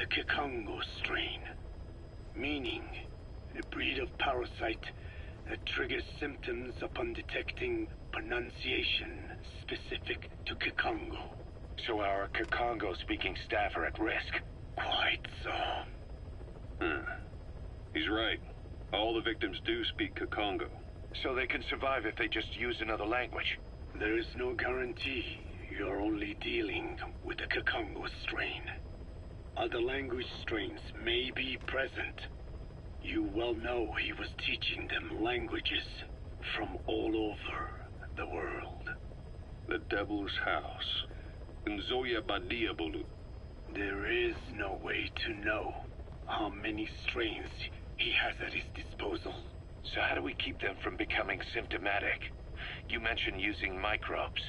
the Kikongo strain, meaning a breed of parasite that triggers symptoms upon detecting pronunciation specific to Kikongo. So our Kikongo-speaking staff are at risk? Quite so. He's right. All the victims do speak Kikongo. So they can survive if they just use another language? There is no guarantee. You're only dealing with the Kikongo strain. Other language strains may be present. You well know he was teaching them languages from all over the world. The Devil's House. Nzoya Badiabulu. There is no way to know how many strains he has at his disposal. So how do we keep them from becoming symptomatic? You mentioned using microbes.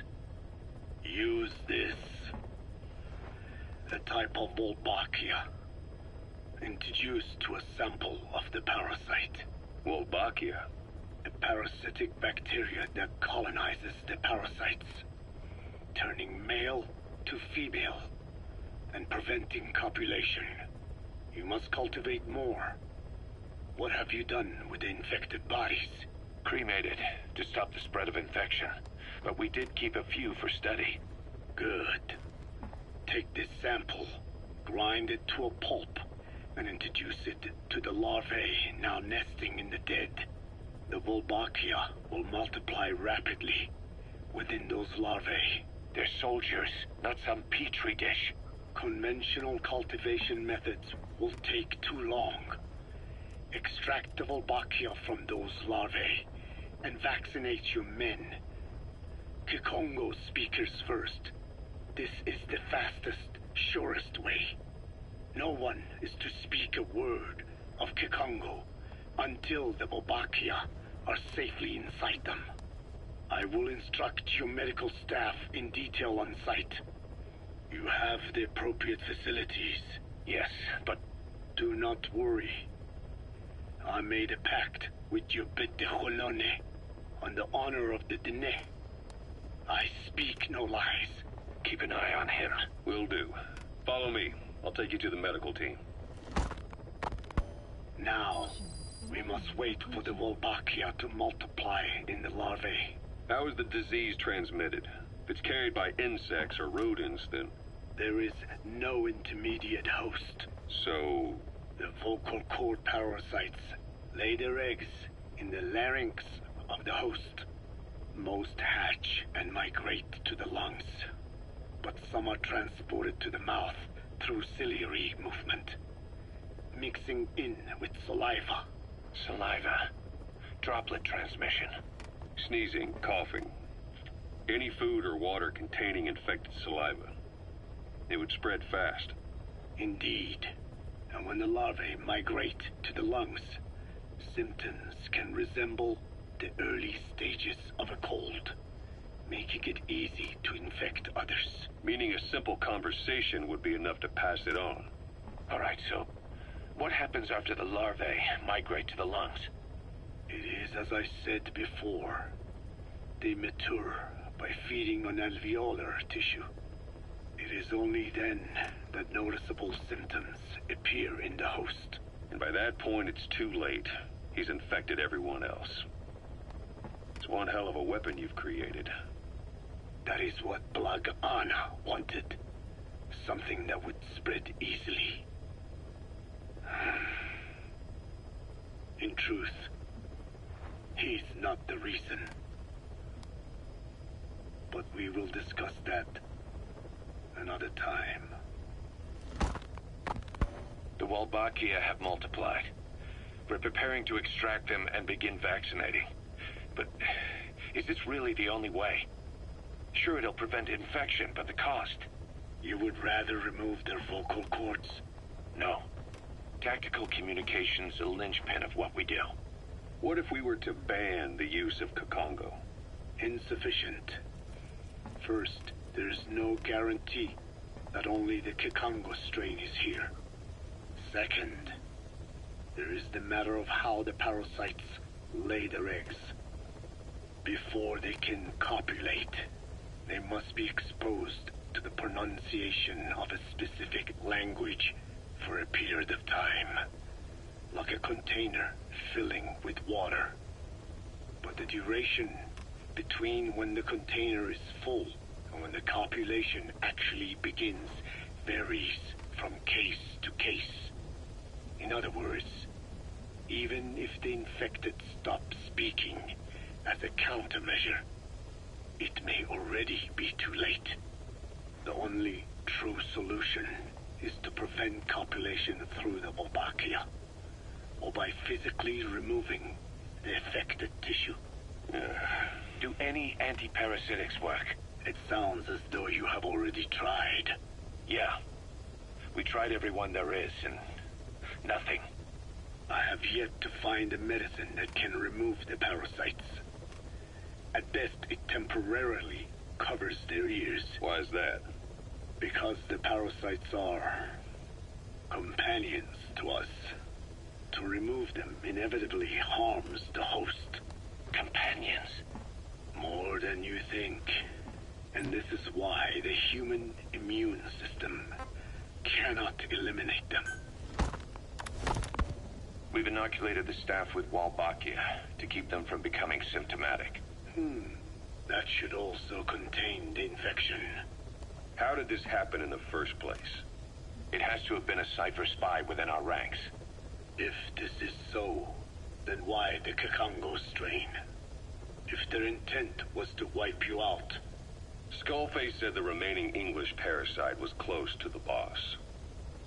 Use this. A type of Wolbachia. Introduced to a sample of the parasite. Wolbachia? A parasitic bacteria that colonizes the parasites, turning male to female and preventing copulation. You must cultivate more. What have you done with the infected bodies? Cremated to stop the spread of infection, but we did keep a few for study. Good. Take this sample, grind it to a pulp, and introduce it to the larvae now nesting in the dead. The Wolbachia will multiply rapidly within those larvae. They're soldiers, not some petri dish. Conventional cultivation methods will take too long. Extract the Wolbachia from those larvae and vaccinate your men. Kikongo speakers first. This is the fastest, surest way. No one is to speak a word of Kikongo until the Wolbachia are safely inside them. I will instruct your medical staff in detail on site. You have the appropriate facilities. Yes, but do not worry. I made a pact with your bit de Cholone on the honor of the Dene. I speak no lies. Keep an eye on him. Will do. Follow me. I'll take you to the medical team. Now, we must wait for the Wolbachia to multiply in the larvae. How is the disease transmitted? If it's carried by insects or rodents, then... There is no intermediate host. So... The vocal cord parasites lay their eggs in the larynx of the host. Most hatch and migrate to the lungs, but some are transported to the mouth through ciliary movement, mixing in with saliva. Saliva. Droplet transmission. Sneezing, coughing. Any food or water containing infected saliva. It would spread fast. Indeed. And when the larvae migrate to the lungs, symptoms can resemble the early stages of a cold, making it easy to infect others. Meaning a simple conversation would be enough to pass it on. All right, so what happens after the larvae migrate to the lungs? It is as I said before. They mature by feeding on alveolar tissue. It is only then that noticeable symptoms appear in the host. And by that point, it's too late. He's infected everyone else. It's one hell of a weapon you've created. That is what Blag Anna wanted. Something that would spread easily. In truth, he's not the reason. But we will discuss that another time. The Wolbachia have multiplied. We're preparing to extract them and begin vaccinating. But is this really the only way? Sure, it'll prevent infection, but the cost? You would rather remove their vocal cords? No. Tactical communication's a linchpin of what we do. What if we were to ban the use of Kikongo? Insufficient. First, there's no guarantee that only the Kikongo strain is here. Second, there is the matter of how the parasites lay their eggs. Before they can copulate, they must be exposed to the pronunciation of a specific language for a period of time, like a container filling with water. But the duration between when the container is full and when the copulation actually begins varies from case to case. In other words, even if the infected stop speaking as a countermeasure, it may already be too late. The only true solution is to prevent copulation through the Wolbachia, or by physically removing the affected tissue. Do any antiparasitics work? It sounds as though you have already tried. Yeah. We tried every one there is, and nothing. I have yet to find a medicine that can remove the parasites. At best, it temporarily covers their ears. Why is that? Because the parasites are companions to us. To remove them inevitably harms the host. Companions? More than you think. And this is why the human immune system cannot eliminate them. We've inoculated the staff with Wolbachia to keep them from becoming symptomatic. That should also contain the infection. How did this happen in the first place? It has to have been a Cypher spy within our ranks. If this is so, then why the Kakongo strain? If their intent was to wipe you out. Skullface said the remaining English parasite was close to the boss.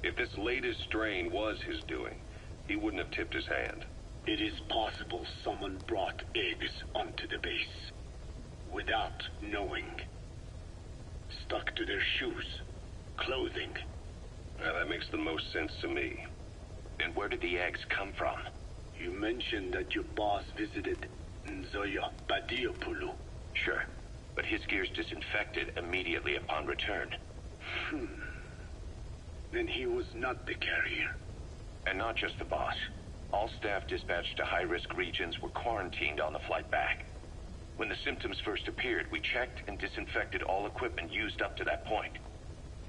If this latest strain was his doing, he wouldn't have tipped his hand. It is possible someone brought eggs onto the base without knowing. Stuck to their shoes, clothing. Well, that makes the most sense to me. And where did the eggs come from? You mentioned that your boss visited Nzoya Badiopulu. Sure, but his gear's disinfected immediately upon return. Then he was not the carrier. And not just the boss. All staff dispatched to high-risk regions were quarantined on the flight back. When the symptoms first appeared, we checked and disinfected all equipment used up to that point.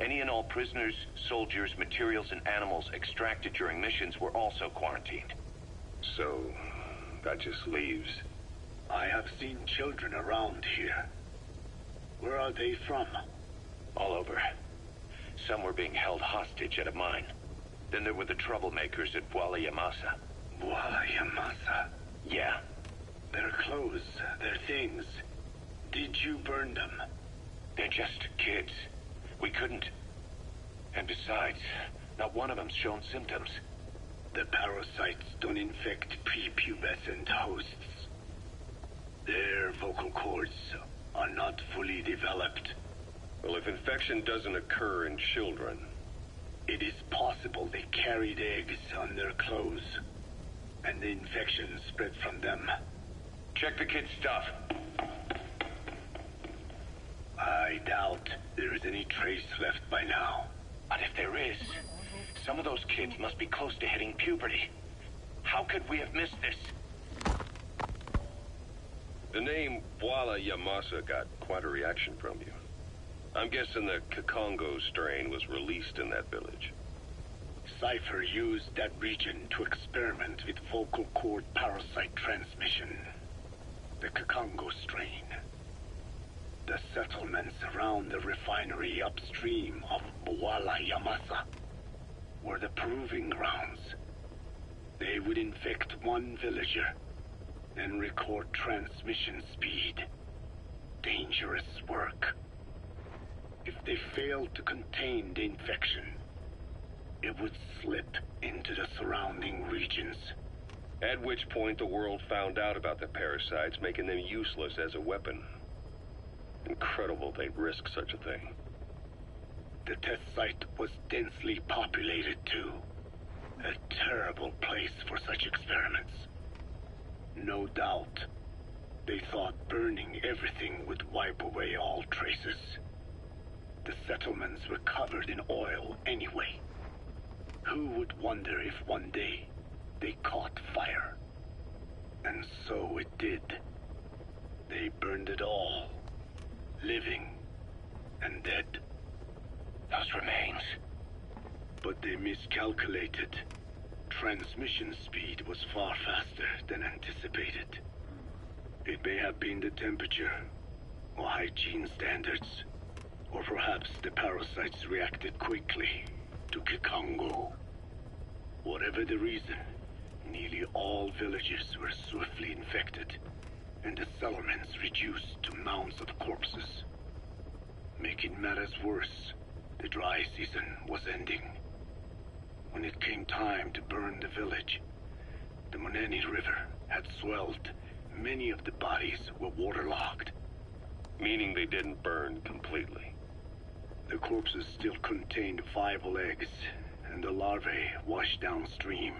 Any and all prisoners, soldiers, materials, and animals extracted during missions were also quarantined. So, that just leaves... I have seen children around here. Where are they from? All over. Some were being held hostage at a mine. Then there were the troublemakers at Bwala Yamasa. Bwala Yamasa? Yeah. Their clothes, their things. Did you burn them? They're just kids. We couldn't. And besides, not one of them's shown symptoms. The parasites don't infect prepubescent hosts. Their vocal cords are not fully developed. Well, if infection doesn't occur in children... It is possible they carried eggs on their clothes, and the infection spread from them. Check the kid's stuff. I doubt there is any trace left by now. But if there is, some of those kids must be close to hitting puberty. How could we have missed this? The name Bwala Yamasa got quite a reaction from you. I'm guessing the Kakongo strain was released in that village. Cypher used that region to experiment with vocal cord parasite transmission. The Kakongo strain. The settlements around the refinery upstream of Bwala Yamasa were the proving grounds. They would infect one villager, then record transmission speed. Dangerous work. If they failed to contain the infection, it would slip into the surrounding regions. At which point the world found out about the parasites, making them useless as a weapon. Incredible they'd risk such a thing. The test site was densely populated too. A terrible place for such experiments. No doubt, they thought burning everything would wipe away all traces. The settlements were covered in oil anyway. Who would wonder if one day they caught fire? And so it did. They burned it all, living and dead. Those remains. But they miscalculated. Transmission speed was far faster than anticipated. It may have been the temperature, or hygiene standards, or perhaps the parasites reacted quickly to Kikongo. Whatever the reason, nearly all villages were swiftly infected, and the settlements reduced to mounds of corpses. Making matters worse, the dry season was ending. When it came time to burn the village, the Moneni River had swelled. Many of the bodies were waterlogged. Meaning they didn't burn completely. The corpses still contained viable eggs, and the larvae washed downstream.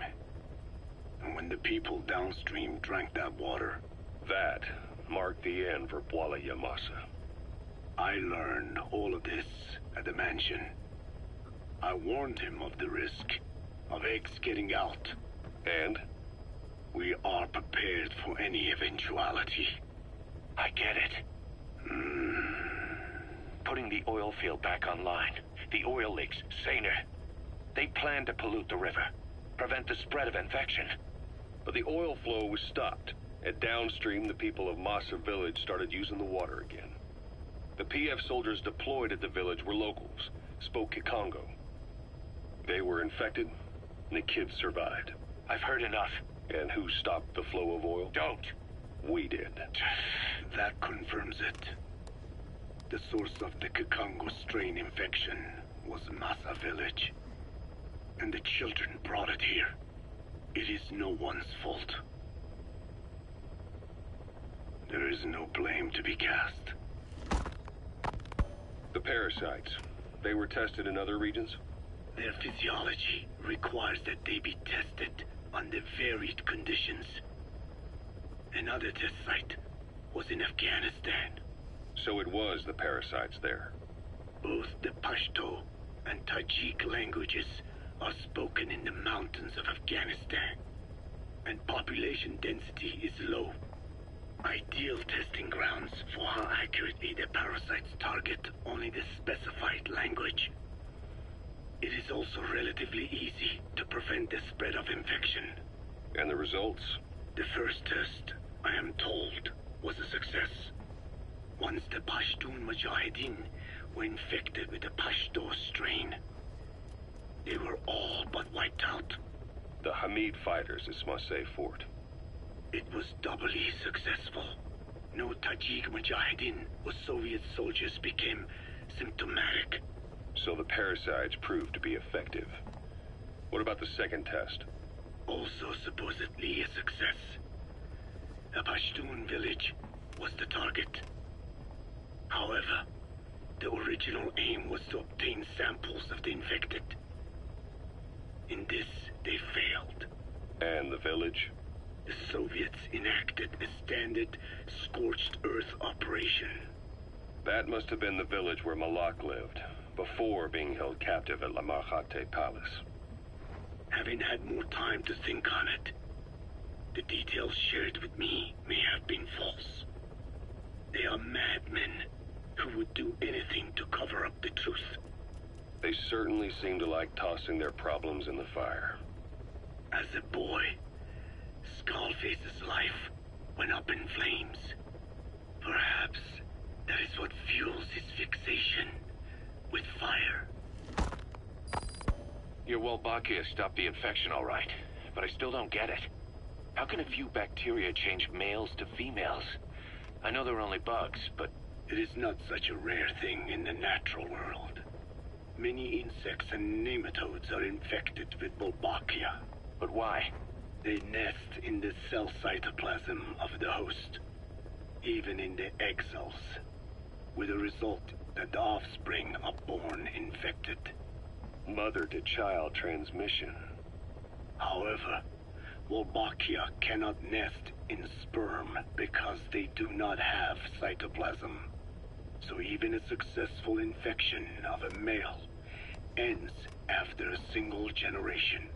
And when the people downstream drank that water, That marked the end for Bwala Yamasa. I learned all of this at the mansion. I warned him of the risk of eggs getting out. And? We are prepared for any eventuality. I get it. Putting the oil field back online. The oil leaks, saner. They plan to pollute the river, prevent the spread of infection. But the oil flow was stopped, and downstream the people of Masa village started using the water again. The PF soldiers deployed at the village were locals, spoke Kikongo. They were infected, and the kids survived. I've heard enough. And who stopped the flow of oil? Don't. We did. That confirms it. The source of the Kikongo strain infection was Masa village. And the children brought it here. It is no one's fault. There is no blame to be cast. The parasites, they were tested in other regions? Their physiology requires that they be tested under varied conditions. Another test site was in Afghanistan. So it was the parasites there. Both the Pashto and Tajik languages are spoken in the mountains of Afghanistan, and population density is low. Ideal testing grounds for how accurately the parasites target only the specified language. It is also relatively easy to prevent the spread of infection. And the results? The first test, I am told, was a success. Once the Pashtun Mujahideen were infected with the Pashto strain, they were all but wiped out. The Hamid fighters at Smasei Fort. It was doubly successful. No Tajik Mujahideen or Soviet soldiers became symptomatic. So the parasites proved to be effective. What about the second test? Also supposedly a success. A Pashtun village was the target. However, the original aim was to obtain samples of the infected. In this, they failed. And the village? The Soviets enacted a standard scorched earth operation. That must have been the village where Malak lived, before being held captive at La Marjate Palace. Having had more time to think on it, the details shared with me may have been false. They are madmen who would do anything to cover up the truth. They certainly seem to like tossing their problems in the fire. As a boy, Skullface's life went up in flames. Perhaps that is what fuels his fixation with fire. Your Wolbachia stopped the infection all right, but I still don't get it. How can a few bacteria change males to females? I know they're only bugs, but... It is not such a rare thing in the natural world. Many insects and nematodes are infected with Wolbachia. But why? They nest in the cell cytoplasm of the host, even in the egg cells, with the result that the offspring are born infected. Mother-to-child transmission. However, Wolbachia cannot nest in sperm because they do not have cytoplasm. So even a successful infection of a male ends after a single generation.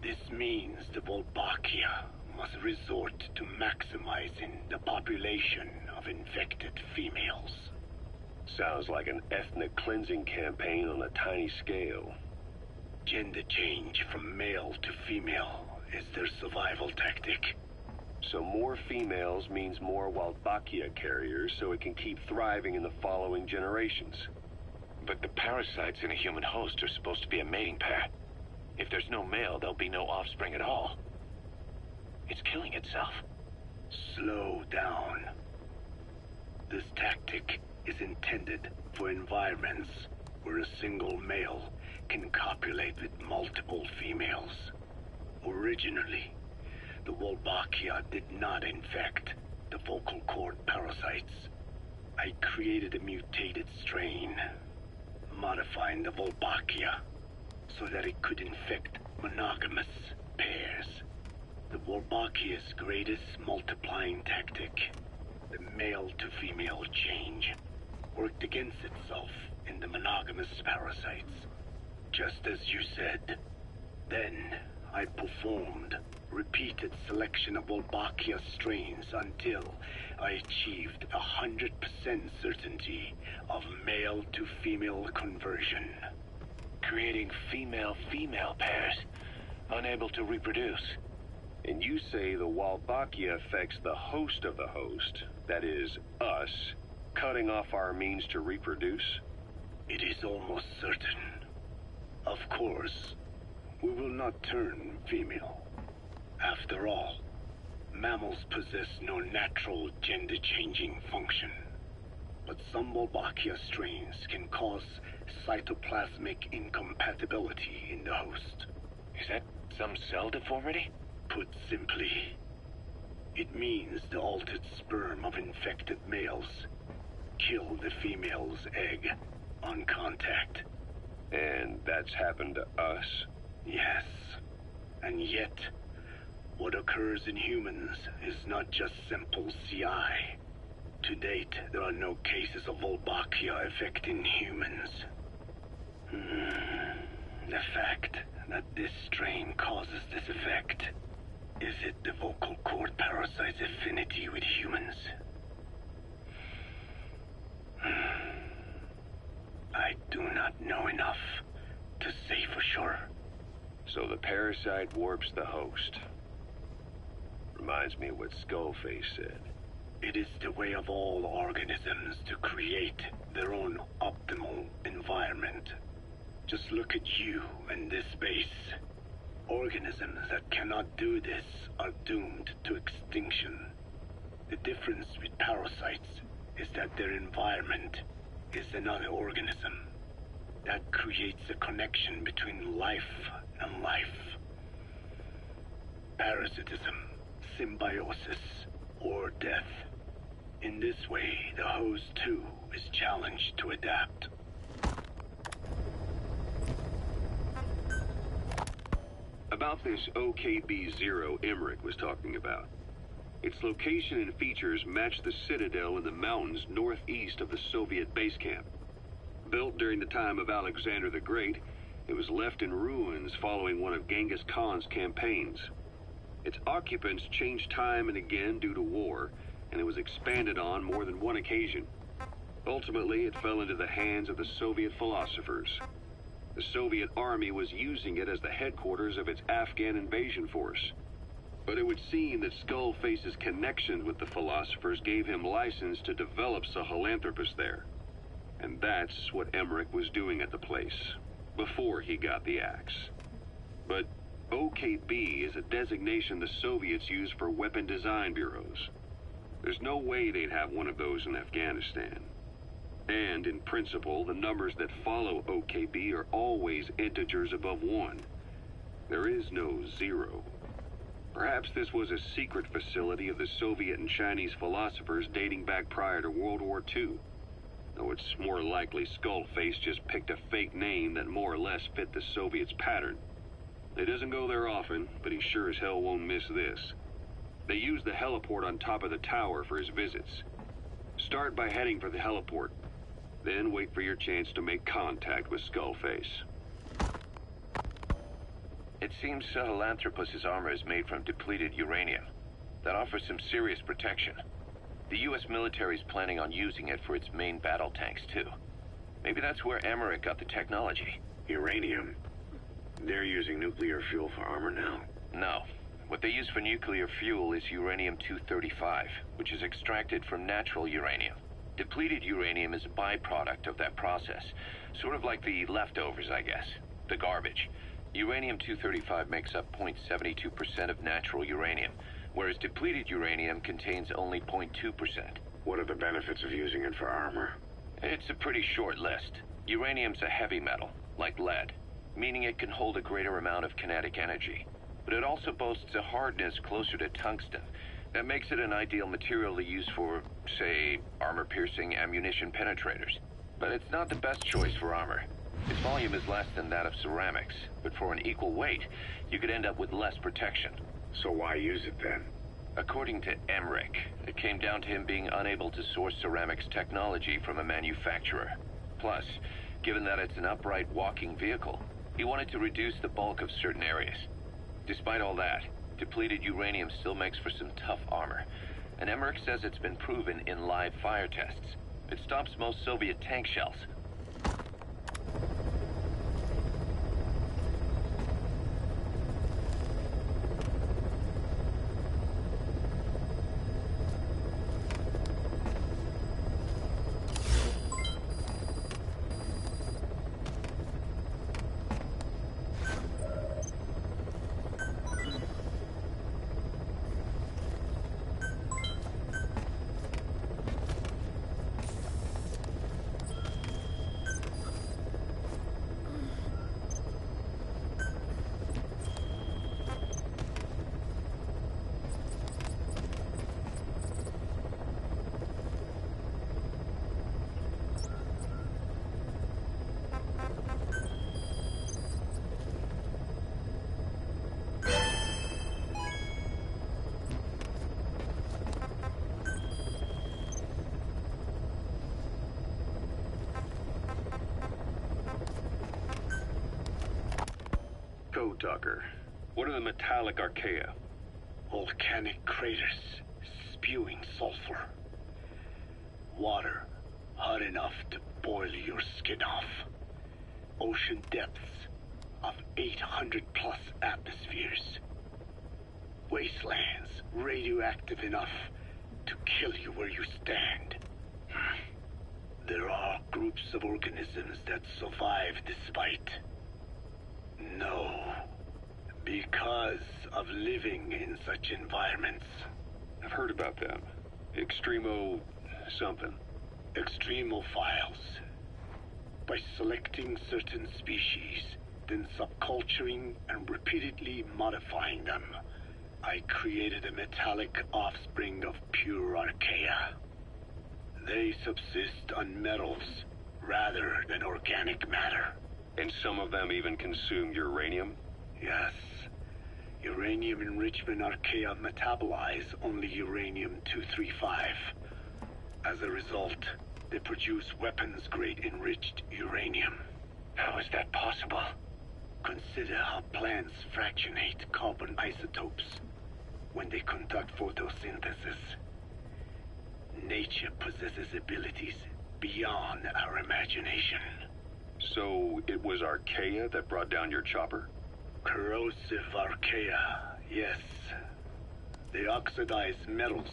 This means the Wolbachia must resort to maximizing the population of infected females. Sounds like an ethnic cleansing campaign on a tiny scale. Gender change from male to female is their survival tactic. So more females means more Wolbachia carriers, so it can keep thriving in the following generations. But the parasites in a human host are supposed to be a mating pair. If there's no male, there'll be no offspring at all. It's killing itself. Slow down. This tactic is intended for environments where a single male can copulate with multiple females. Originally, the Wolbachia did not infect the vocal cord parasites. I created a mutated strain, modifying the Wolbachia so that it could infect monogamous pairs. The Wolbachia's greatest multiplying tactic, the male-to-female change, worked against itself in the monogamous parasites. Just as you said. Then, I performed repeated selection of Wolbachia strains until I achieved 100% certainty of male-to-female conversion. Creating female-female pairs, unable to reproduce. And you say the Wolbachia affects the host of the host, that is, us, cutting off our means to reproduce? It is almost certain. Of course, we will not turn female. After all, mammals possess no natural gender-changing function. But some Wolbachia strains can cause cytoplasmic incompatibility in the host. Is that some cell deformity? Put simply, it means the altered sperm of infected males kill the female's egg on contact. And that's happened to us? Yes. And yet, what occurs in humans is not just simple CI. To date, there are no cases of Wolbachia affecting humans. The fact that this strain causes this effect, is it the vocal cord parasite's affinity with humans? I do not know enough to say for sure. So the parasite warps the host. Reminds me of what Skullface said. It is the way of all organisms to create their own optimal environment. Just look at you and this base. Organisms that cannot do this are doomed to extinction. The difference with parasites is that their environment is another organism. That creates a connection between life and life. Parasitism, symbiosis, or death. In this way, the host too is challenged to adapt. About this OKB-0 Emmerich was talking about. Its location and features match the citadel in the mountains northeast of the Soviet base camp. Built during the time of Alexander the Great, it was left in ruins following one of Genghis Khan's campaigns. Its occupants changed time and again due to war, and it was expanded on more than one occasion. Ultimately, it fell into the hands of the Soviet philosophers. The Soviet army was using it as the headquarters of its Afghan invasion force. But it would seem that Skullface's connection with the philosophers gave him license to develop Sahelanthropus there. And that's what Emmerich was doing at the place, before he got the axe. But OKB is a designation the Soviets use for weapon design bureaus. There's no way they'd have one of those in Afghanistan. And, in principle, the numbers that follow OKB are always integers above 1. There is no 0. Perhaps this was a secret facility of the Soviet and Chinese philosophers dating back prior to World War II. Though it's more likely Skullface just picked a fake name that more or less fit the Soviets' pattern. He doesn't go there often, but he sure as hell won't miss this. They use the heliport on top of the tower for his visits. Start by heading for the heliport. Then wait for your chance to make contact with Skullface. It seems Sahelanthropus's armor is made from depleted uranium. That offers some serious protection. The U.S. military is planning on using it for its main battle tanks, too. Maybe that's where Emmerich got the technology. Uranium. They're using nuclear fuel for armor now? No. What they use for nuclear fuel is uranium-235, which is extracted from natural uranium. Depleted uranium is a byproduct of that process. Sort of like the leftovers, I guess. The garbage. Uranium-235 makes up 0.72% of natural uranium, whereas depleted uranium contains only 0.2%. What are the benefits of using it for armor? It's a pretty short list. Uranium's a heavy metal, like lead, meaning it can hold a greater amount of kinetic energy. But it also boasts a hardness closer to tungsten. That makes it an ideal material to use for, say, armor-piercing ammunition penetrators. But it's not the best choice for armor. Its volume is less than that of ceramics, but for an equal weight, you could end up with less protection. So why use it then? According to Emmerich, it came down to him being unable to source ceramics technology from a manufacturer. Plus, given that it's an upright walking vehicle, he wanted to reduce the bulk of certain areas. Despite all that, depleted uranium still makes for some tough armor, and Emmerich says it's been proven in live fire tests. It stops most Soviet tank shells. Code Talker, what are the metallic archaea? Volcanic craters spewing sulfur. Water hot enough to boil your skin off. Ocean depths of 800 plus atmospheres. Wastelands radioactive enough to kill you where you stand. There are groups of organisms that survive despite. No, because of living in such environments. I've heard about them. Extremo something. Extremophiles. By selecting certain species, then subculturing and repeatedly modifying them, I created a metallic offspring of pure archaea. They subsist on metals rather than organic matter. And some of them even consume uranium? Yes. Uranium enrichment archaea metabolize only uranium-235. As a result, they produce weapons-grade enriched uranium. How is that possible? Consider how plants fractionate carbon isotopes when they conduct photosynthesis. Nature possesses abilities beyond our imagination. So it was archaea that brought down your chopper? Corrosive archaea, yes. They oxidize metals,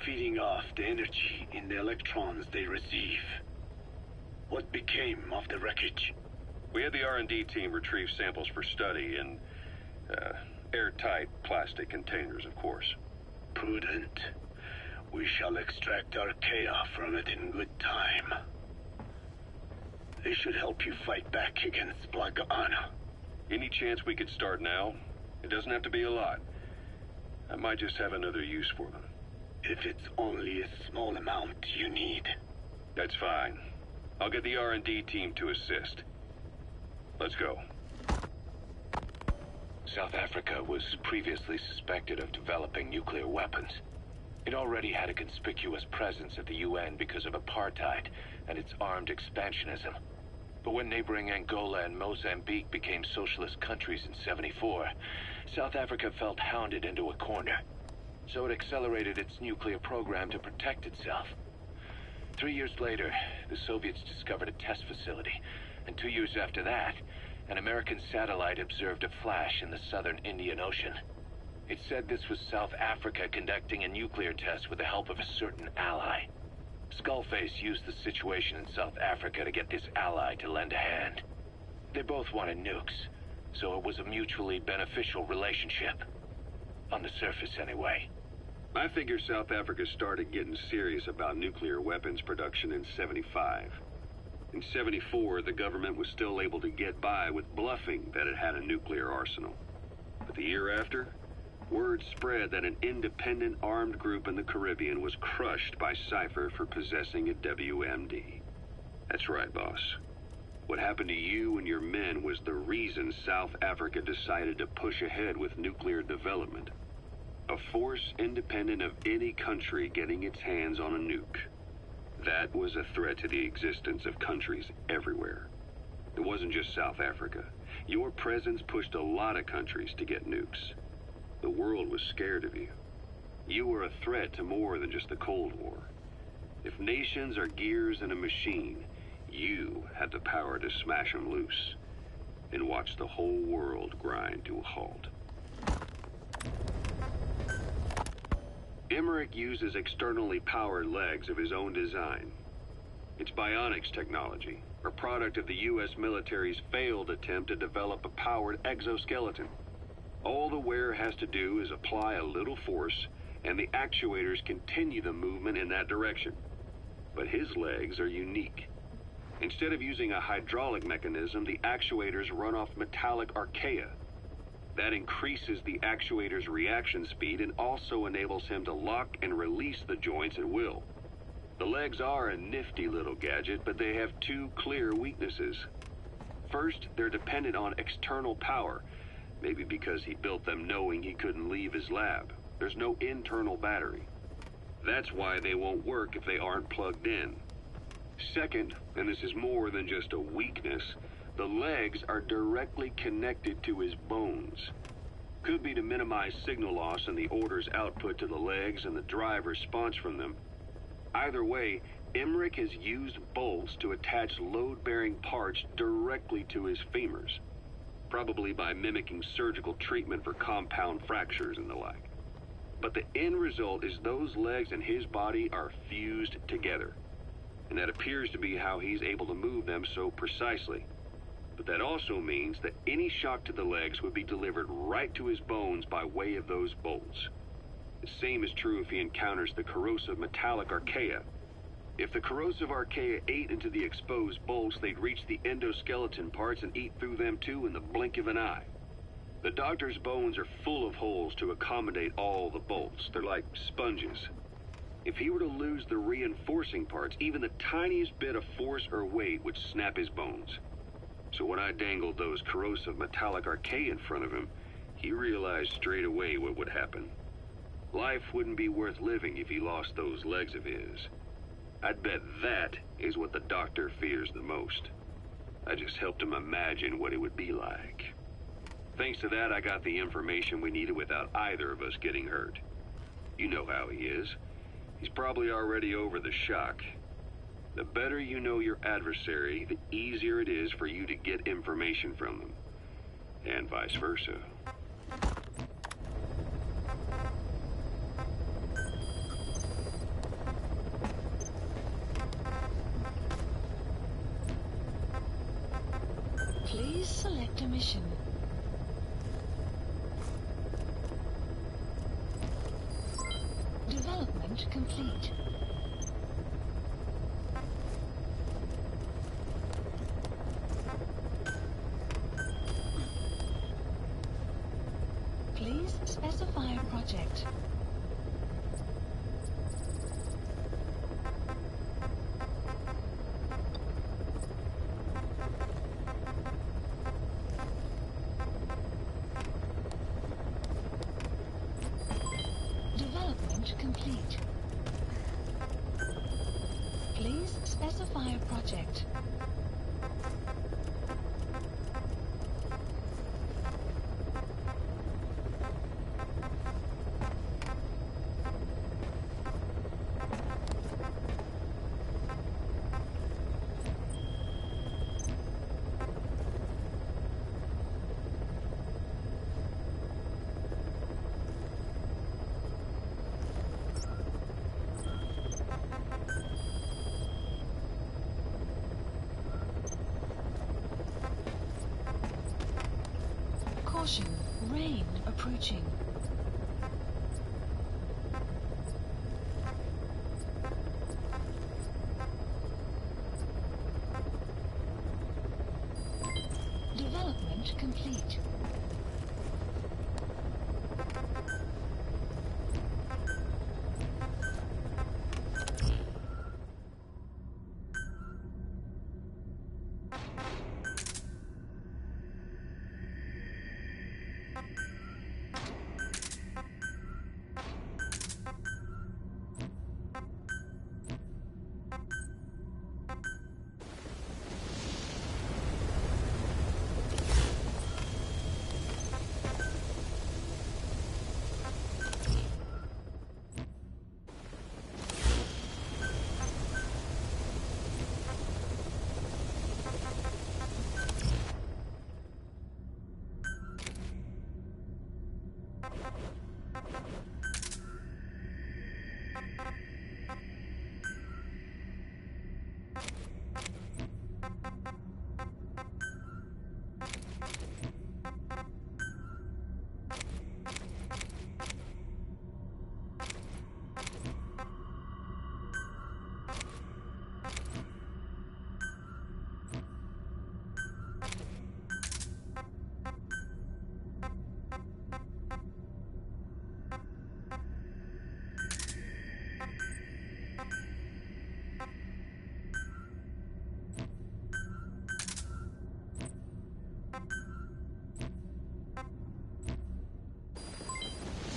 feeding off the energy in the electrons they receive. What became of the wreckage? We had the R&D team retrieve samples for study in airtight plastic containers, of course. Prudent. We shall extract archaea from it in good time. They should help you fight back against Black Anna. Any chance we could start now? It doesn't have to be a lot. I might just have another use for them. If it's only a small amount you need. That's fine. I'll get the R&D team to assist. Let's go. South Africa was previously suspected of developing nuclear weapons. It already had a conspicuous presence at the UN because of apartheid and its armed expansionism. But when neighboring Angola and Mozambique became socialist countries in '74, South Africa felt hounded into a corner. So it accelerated its nuclear program to protect itself. 3 years later, the Soviets discovered a test facility, and 2 years after that, An American satellite observed a flash in the southern Indian Ocean. It said this was South Africa conducting a nuclear test with the help of a certain ally. Skullface used the situation in South Africa to get this ally to lend a hand. They both wanted nukes, so it was a mutually beneficial relationship. On the surface, anyway. I figure South Africa started getting serious about nuclear weapons production in '75. In '74, the government was still able to get by with bluffing that it had a nuclear arsenal. But the year after, word spread that an independent armed group in the Caribbean was crushed by Cypher for possessing a WMD. That's right, boss. What happened to you and your men was the reason South Africa decided to push ahead with nuclear development. A force independent of any country getting its hands on a nuke. That was a threat to the existence of countries everywhere. It wasn't just South Africa. Your presence pushed a lot of countries to get nukes. The world was scared of you. You were a threat to more than just the Cold War. If nations are gears in a machine, you had the power to smash them loose and watch the whole world grind to a halt. Emmerich uses externally powered legs of his own design. It's bionics technology, a product of the U.S. military's failed attempt to develop a powered exoskeleton. All the wearer has to do is apply a little force, and the actuators continue the movement in that direction. But his legs are unique. Instead of using a hydraulic mechanism, the actuators run off metallic archaea. That increases the actuator's reaction speed and also enables him to lock and release the joints at will. The legs are a nifty little gadget, but they have two clear weaknesses. First, they're dependent on external power, maybe because he built them knowing he couldn't leave his lab. There's no internal battery. That's why they won't work if they aren't plugged in. Second, and this is more than just a weakness, the legs are directly connected to his bones. Could be to minimize signal loss and the order's output to the legs and the drive response from them. Either way, Emmerich has used bolts to attach load-bearing parts directly to his femurs, probably by mimicking surgical treatment for compound fractures and the like. But the end result is those legs and his body are fused together, and that appears to be how he's able to move them so precisely. But that also means that any shock to the legs would be delivered right to his bones by way of those bolts. The same is true if he encounters the corrosive metallic archaea. If the corrosive archaea ate into the exposed bolts, they'd reach the endoskeleton parts and eat through them too in the blink of an eye. The doctor's bones are full of holes to accommodate all the bolts. They're like sponges. If he were to lose the reinforcing parts, even the tiniest bit of force or weight would snap his bones. So when I dangled those corrosive metallic archaea in front of him, he realized straight away what would happen. Life wouldn't be worth living if he lost those legs of his. I'd bet that is what the doctor fears the most. I just helped him imagine what it would be like. Thanks to that, I got the information we needed without either of us getting hurt. You know how he is. He's probably already over the shock. The better you know your adversary, the easier it is for you to get information from them. And vice versa. Please select a mission. Development complete. Please specify a project. Development complete. Please specify a project. Caution, rain approaching. Development complete.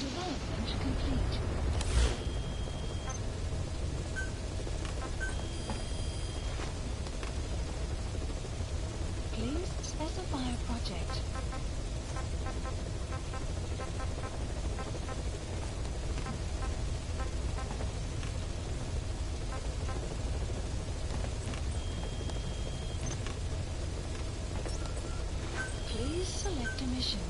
Development complete. Please specify a project. Please select a mission.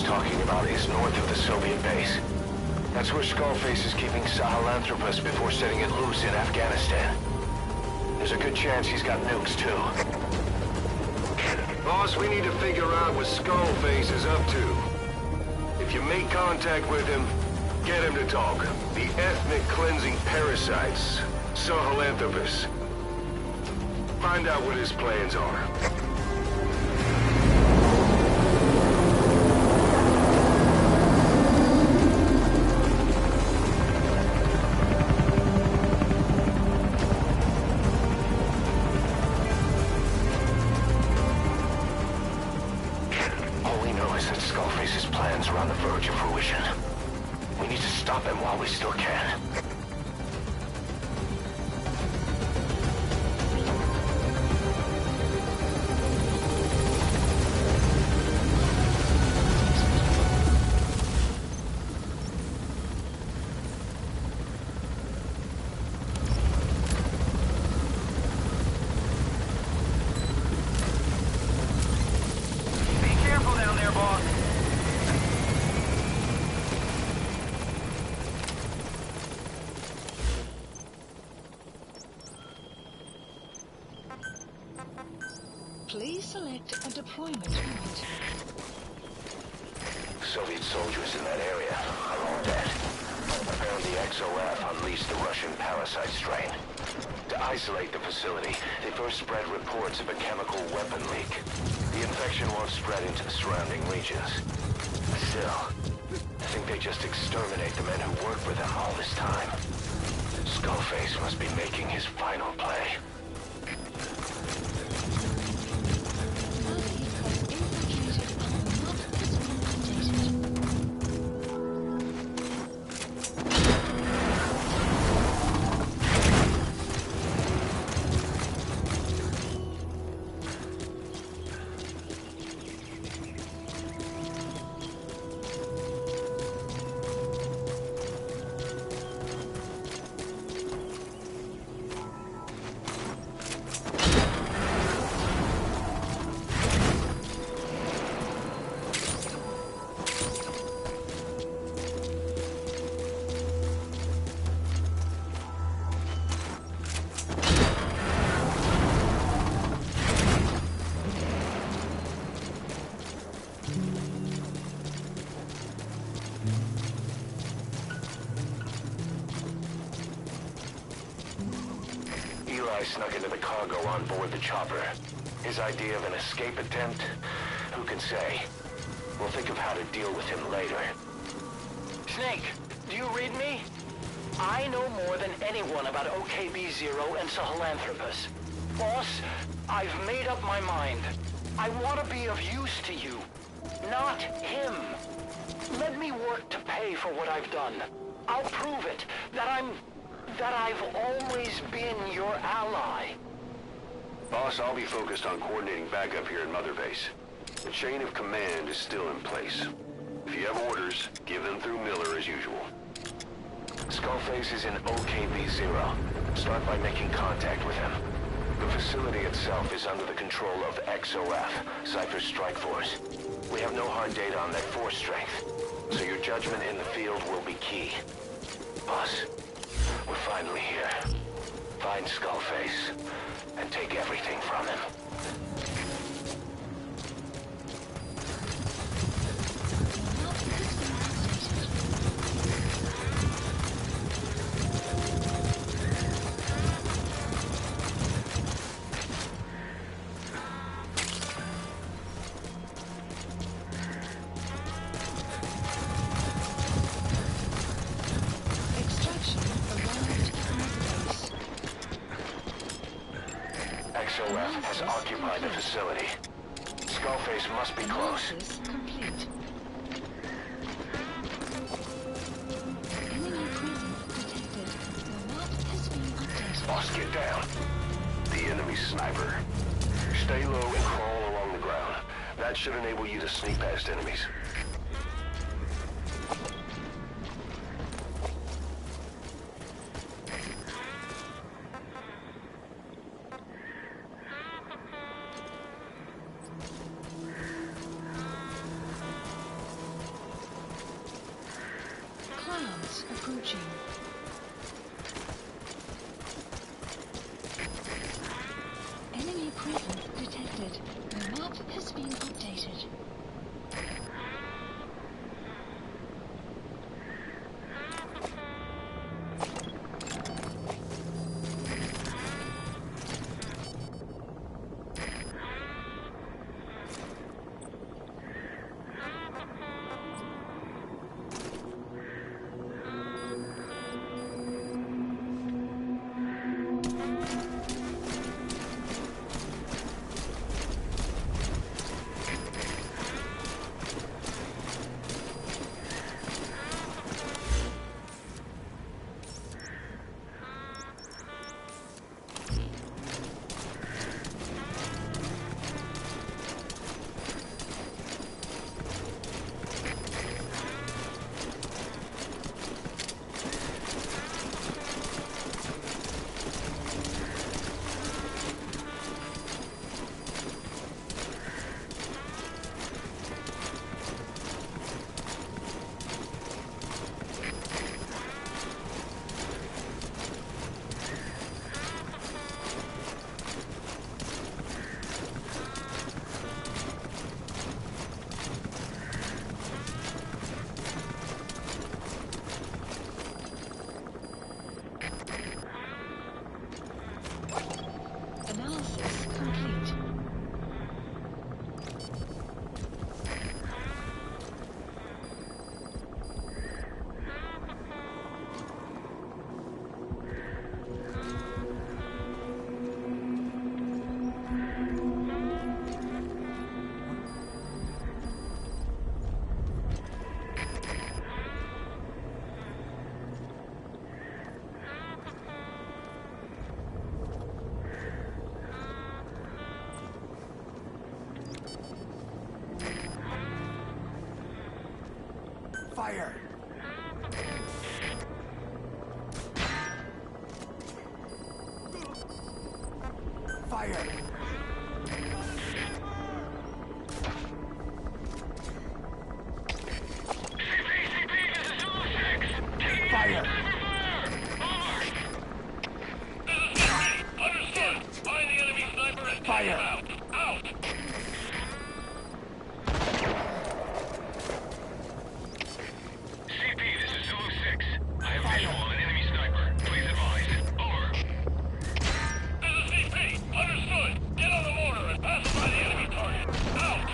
is talking about is north of the Soviet base. That's where Skullface is keeping Sahelanthropus before setting it loose in Afghanistan. There's a good chance he's got nukes, too. Boss, we need to figure out what Skullface is up to. If you make contact with him, get him to talk. The ethnic cleansing parasites, Sahelanthropus. Find out what his plans are. All we know is that Skullface's plans are on the verge of fruition. We need to stop him while we still can. Please select a deployment point. Soviet soldiers in that area are all dead. Apparently XOF unleashed the Russian parasite strain. To isolate the facility, they first spread reports of a chemical weapon leak. The infection won't spread into the surrounding regions. Still, I think they just exterminate the men who worked with them all this time. Skullface must be making his final play. Snuck into the cargo on board the chopper. His idea of an escape attempt? Who can say? We'll think of how to deal with him later. Snake, do you read me? I know more than anyone about OKB-0 and Sahelanthropus. Boss, I've made up my mind. I want to be of use to you, not him. Let me work to pay for what I've done. I'll prove it, that I've always been your ally. Boss, I'll be focused on coordinating backup here in Mother Base. The chain of command is still in place. If you have orders, give them through Miller as usual. Skullface is in OKB-0. Start by making contact with him. The facility itself is under the control of XOF, Cypher's strike force. We have no hard data on their force strength, so your judgment in the field will be key. Boss, we're finally here. Find Skullface, and take everything from him. XOF has occupied the facility. Skullface must be close. Analysis complete. Enemy presence detected. Your map has been updated. Boss, get down. The enemy sniper. Stay low and crawl along the ground. That should enable you to sneak past enemies. Analysis approaching. Enemy presence detected. The map has been updated. Analysis complete. Fire! Fire! Fire! Understood! Find the enemy sniper and take Fire. him out! Out! CP, this is Zulu 6. I have visual on an enemy sniper. Please advise. Over. This is CP. Understood. Get on the mortar and pacify the enemy target. Out!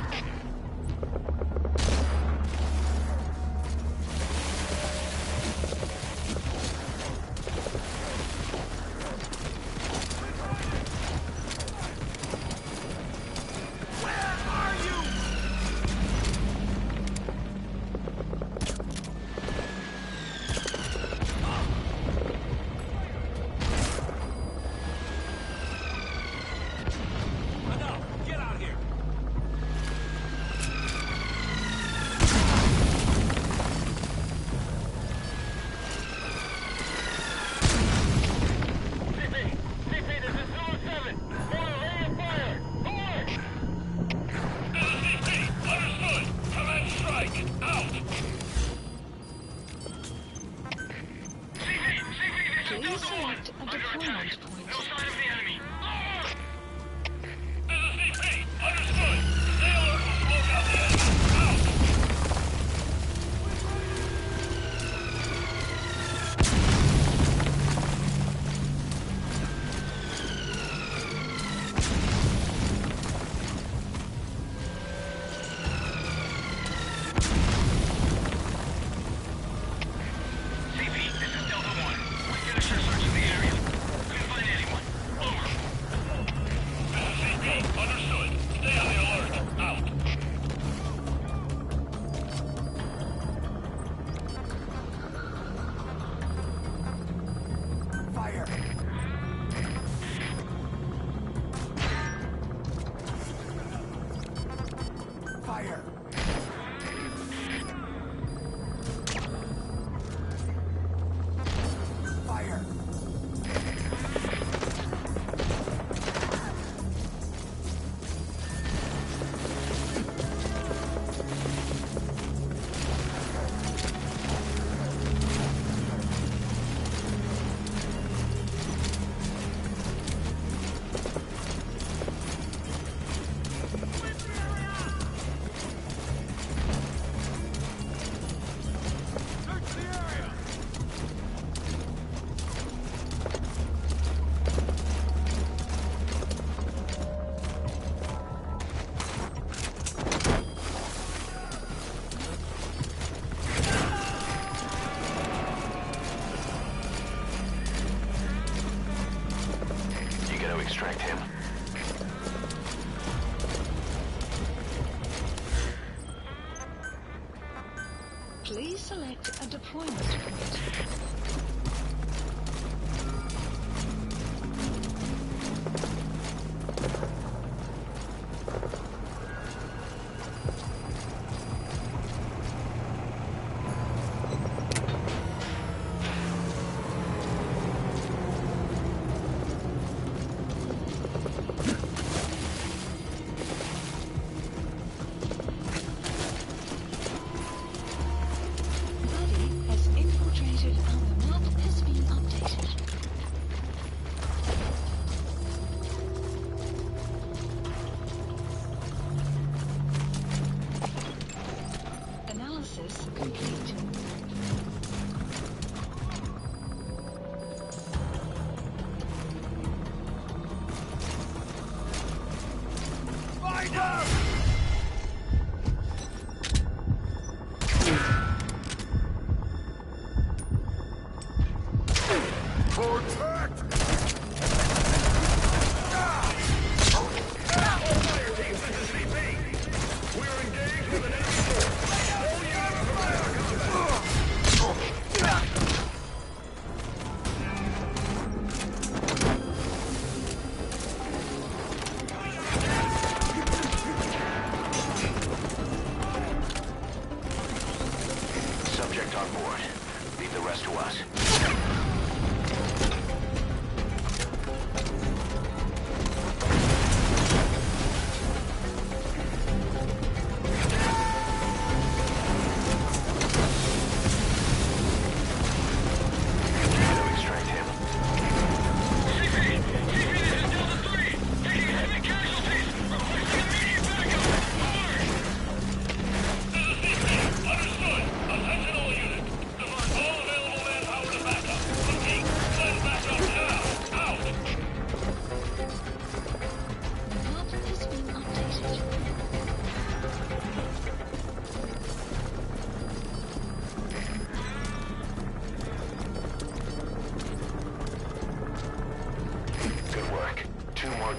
Please select a deployment point. No sign of the enemy. This is CP. Understood. Stay alert. We'll smoke out the enemy. Out. CP, this is Delta 1. We finished our search of the area. Couldn't find anyone. Over. This is CP. Understood. Stay on the alert. Out. Fire! Fire! Fire! Please select a deployment point.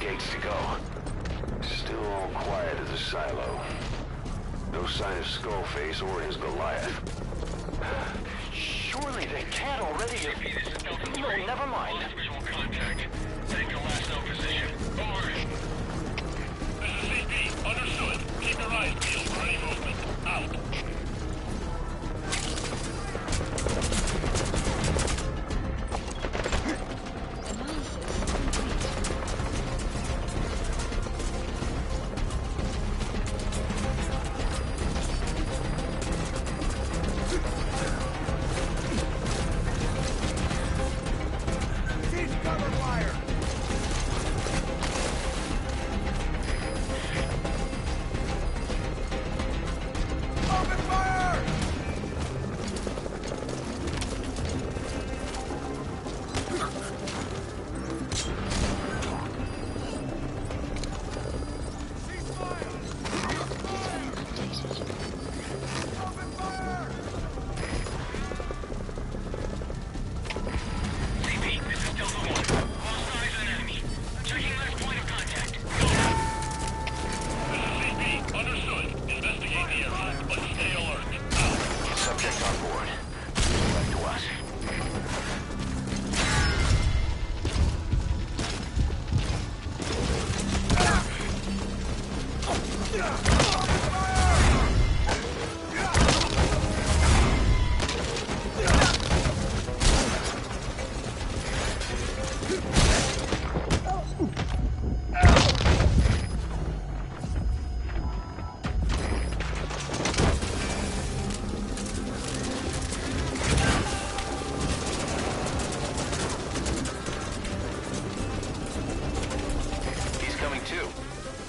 gates to go. Still quiet as a silo. No sign of Skullface or his Goliath. Surely they can't already have... No, never mind. Visual contact. Take your last known position. Over. This is CP. Understood. Keep your eyes peeled for any movement. Out.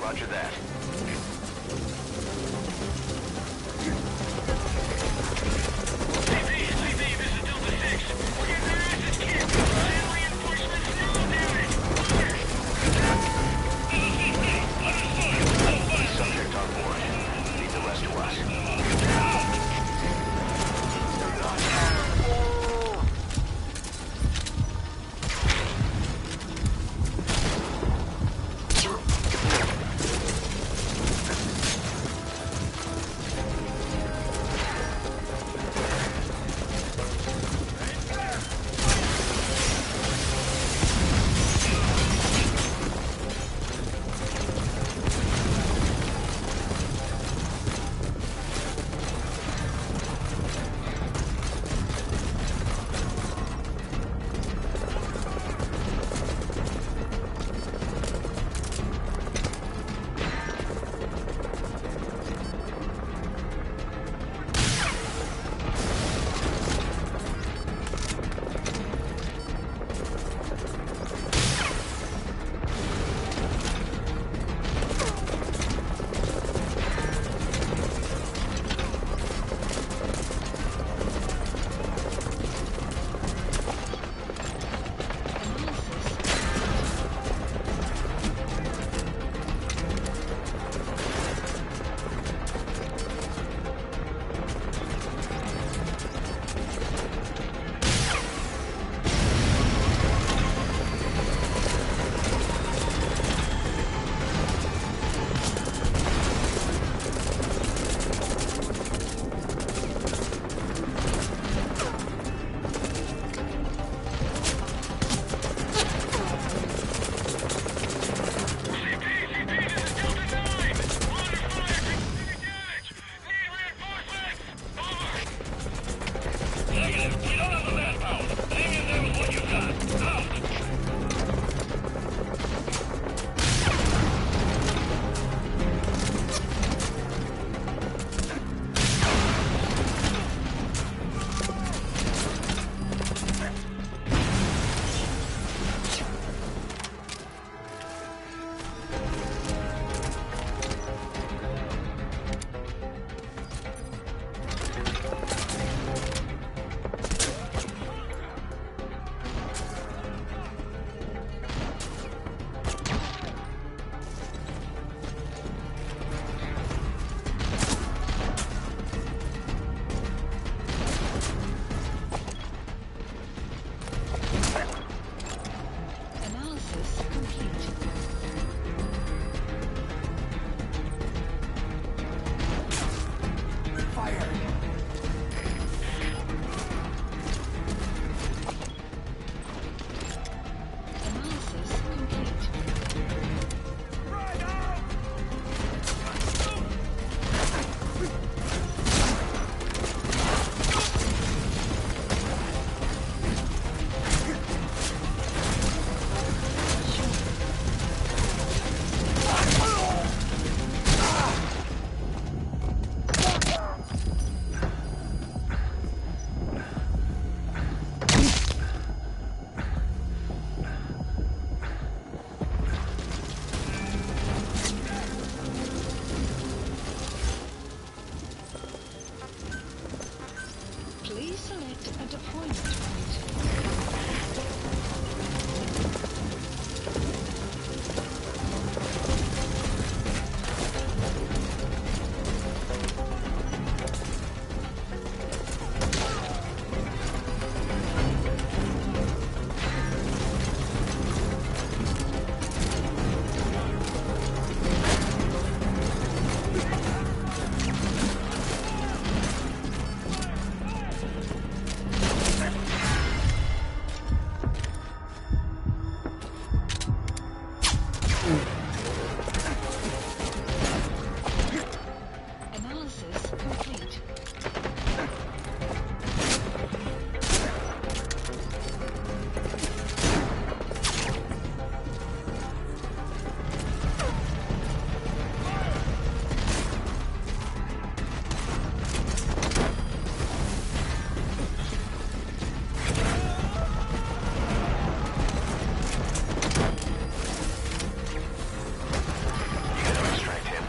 Roger that. A deployment point. Analysis complete. You gotta extract him.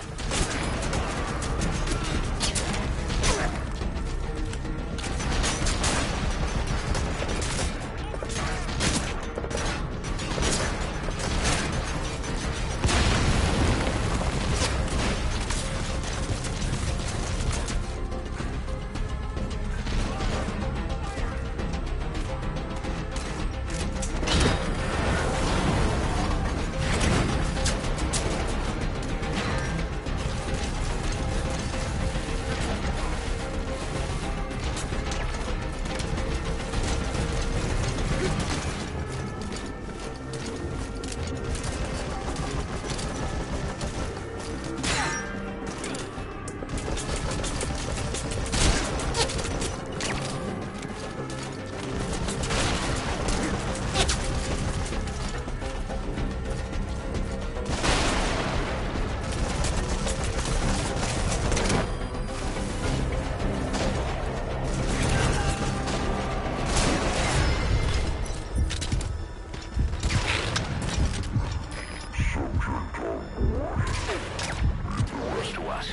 Close to us.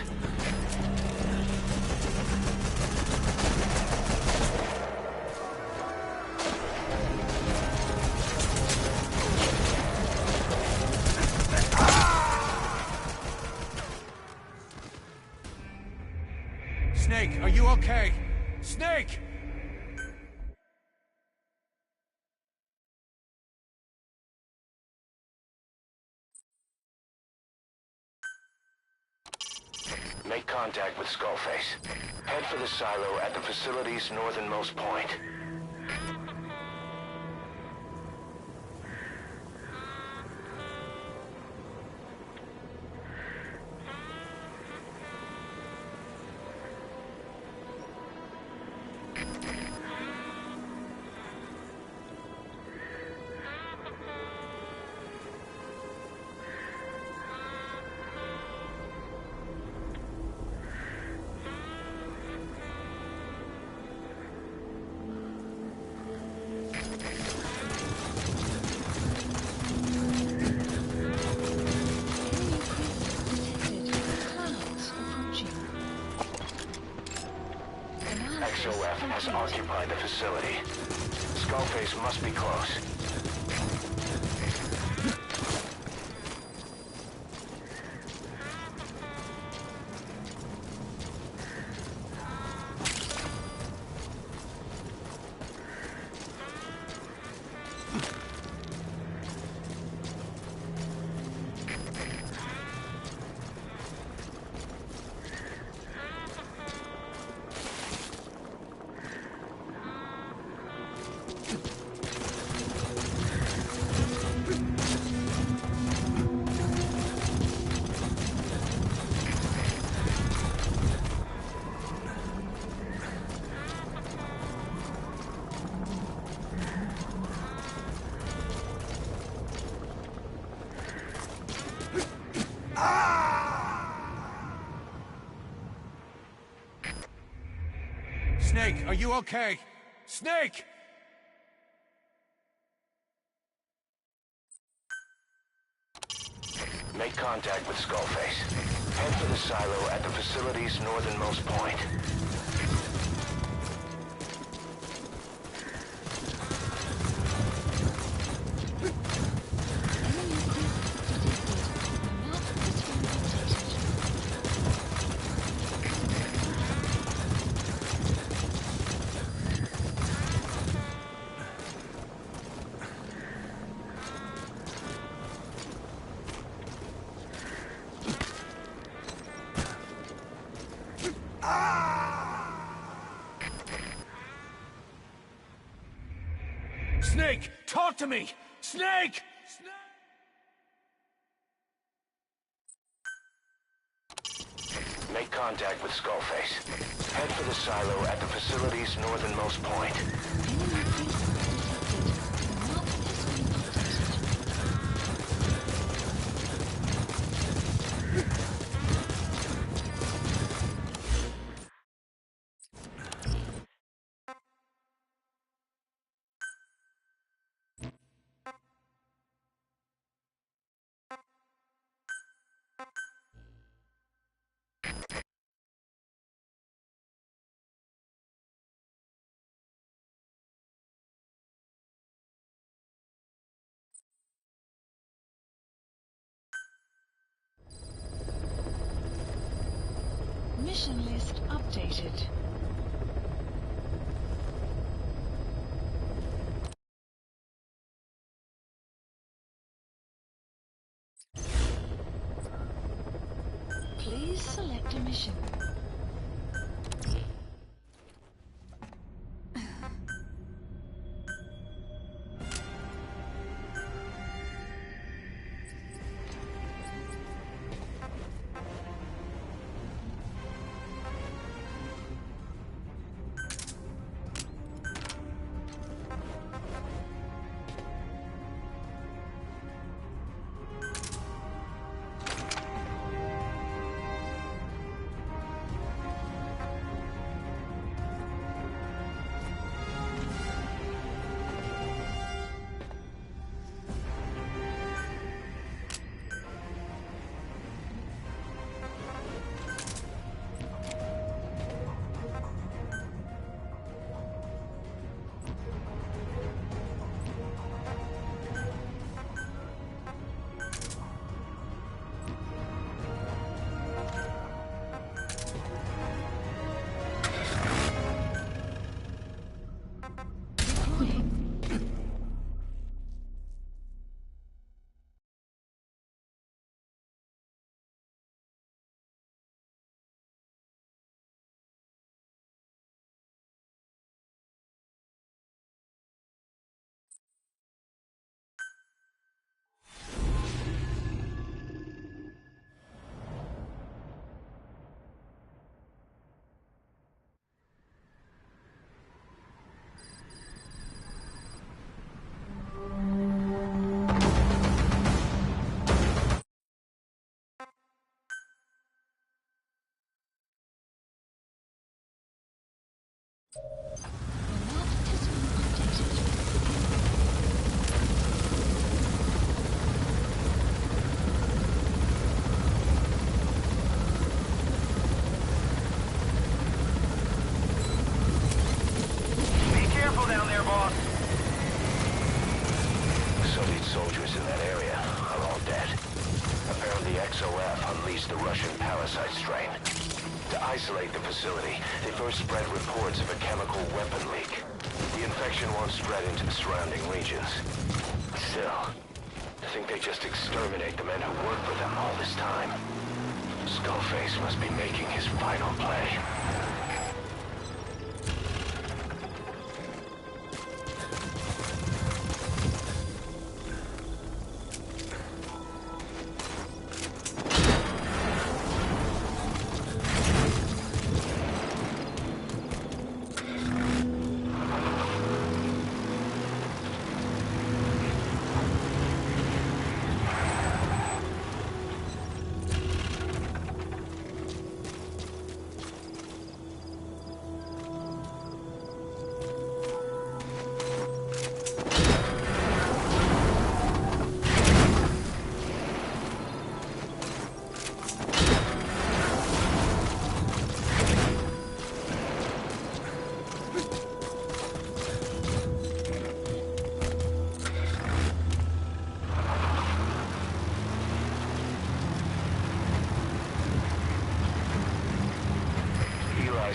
Snake, are you okay? Snake! Make contact with Skullface. Head for the silo at the facility's northernmost point. XOF has occupied the facility. Skullface must be close. Snake, are you okay? Snake! Make contact with Skullface. Head for the silo at the facility's northernmost point. Snake, talk to me! Snake! Make contact with Skullface. Head for the silo at the facility's northernmost point. Enemy mission list updated. Please select a mission. Isolate the facility. They first spread reports of a chemical weapon leak. The infection won't spread into the surrounding regions. Still, I think they just exterminate the men who worked for them all this time. Skullface must be making his final play.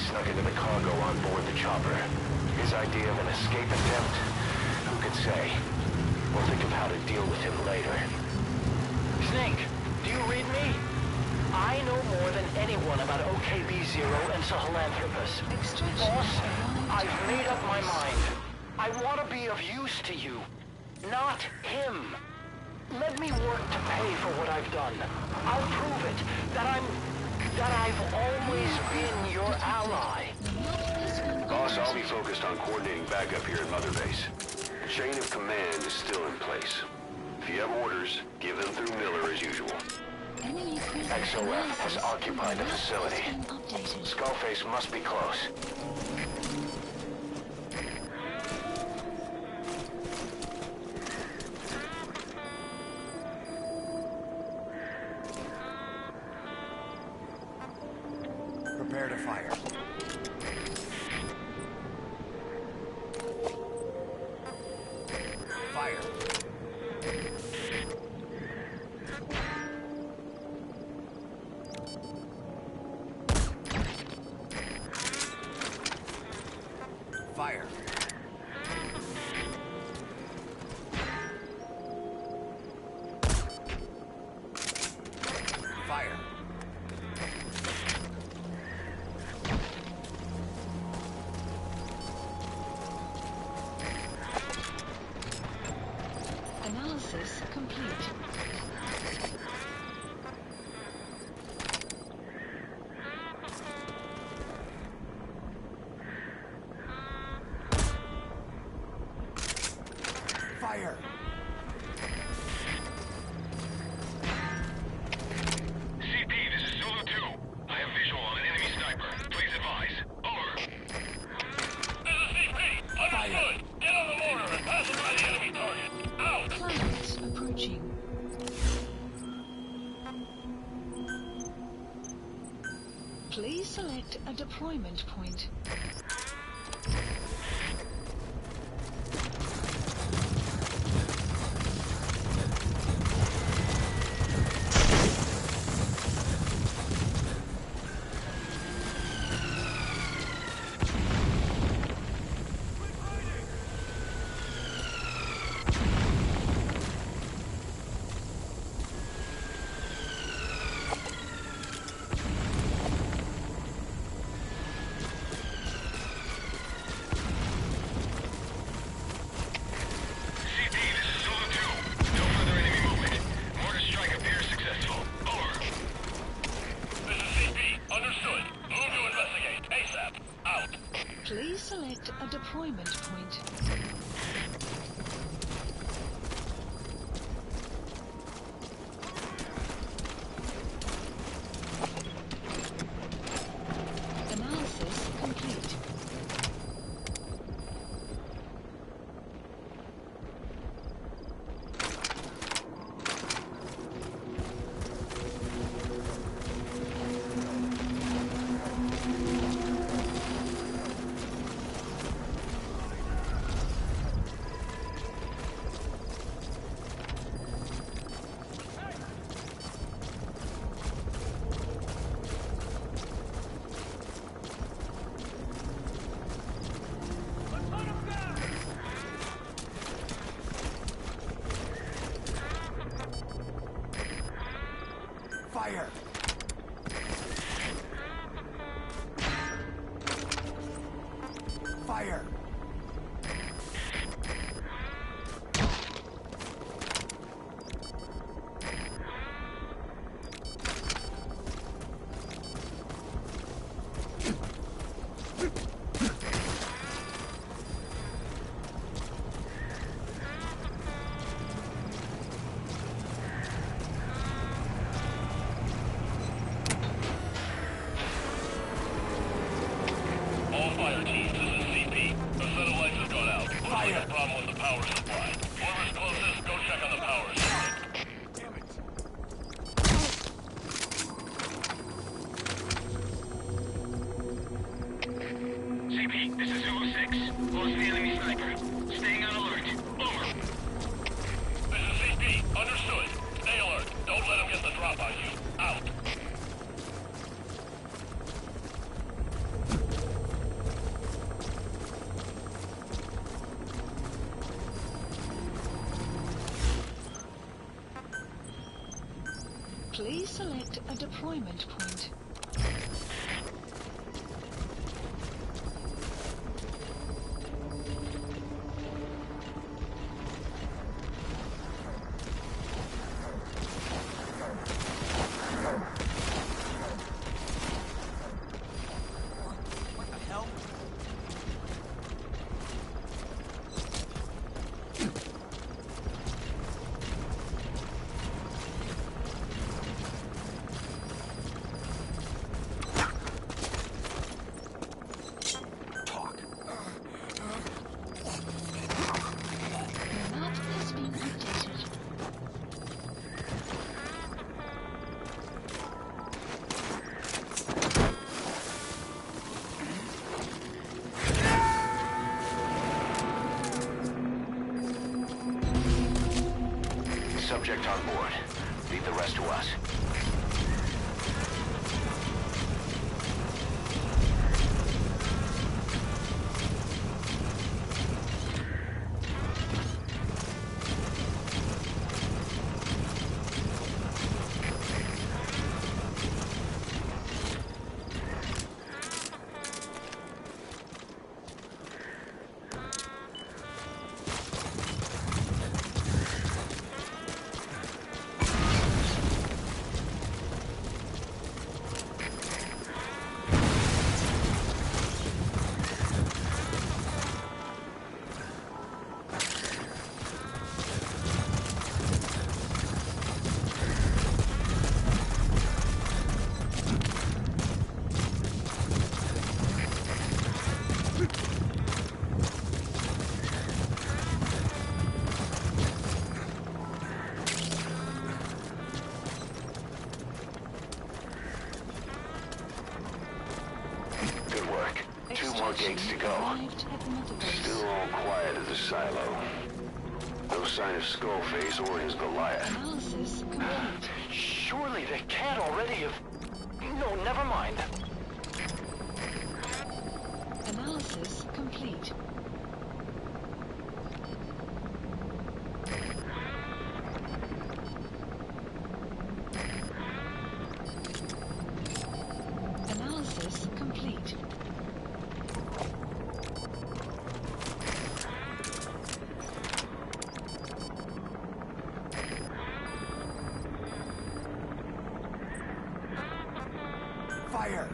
Snuck into the cargo on board the chopper. His idea of an escape attempt? Who could say? We'll think of how to deal with him later. Snake, do you read me? I know more than anyone about OKB-0 and Sahelanthropus. Boss, I've made up my mind. I want to be of use to you, not him. Let me work to pay for what I've done. I'll prove it, that I've always been your ally. Boss, I'll be focused on coordinating backup here at Mother Base. The chain of command is still in place. If you have orders, give them through Miller as usual. XOF has occupied the facility. Skullface must be close. Prepare to fire. Fire. Fire. Fire. Analysis complete. Fire. CP, this is Zulu 2. I have visual on an enemy sniper. Please advise. Over. This is CP. Understood. Get on the mortar and pass it by the enemy target. Out. Planets approaching. Please select a deployment point. CP, this is Zulu 2. No further enemy movement. Mortar strike appears successful. Over. This is CP. Understood. Move to investigate. ASAP. Out. Please select a deployment point. Analysis complete. Fire. Fire. All fire teams, this is CP. The satellites have gone out. Looks like a problem with the power supply. Whoever's closest, go check on the power system. Damn it. CP, this is Zulu 6. Lost the enemy sniper. Staying on alert. Over. This is CP. Understood. Stay alert. Don't let him get the drop on you. Out. Please select a deployment point. Subject on board. Leave the rest to us. Gates to go. Still all quiet at the silo. No sign of Skullface or his Goliath. Analysis complete. Surely they can't already have... No, never mind. Analysis complete. Analysis complete. Fire!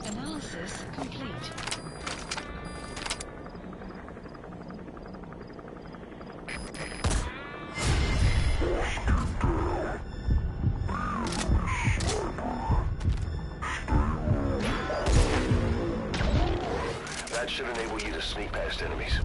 Analysis complete. That should enable you to sneak past enemies.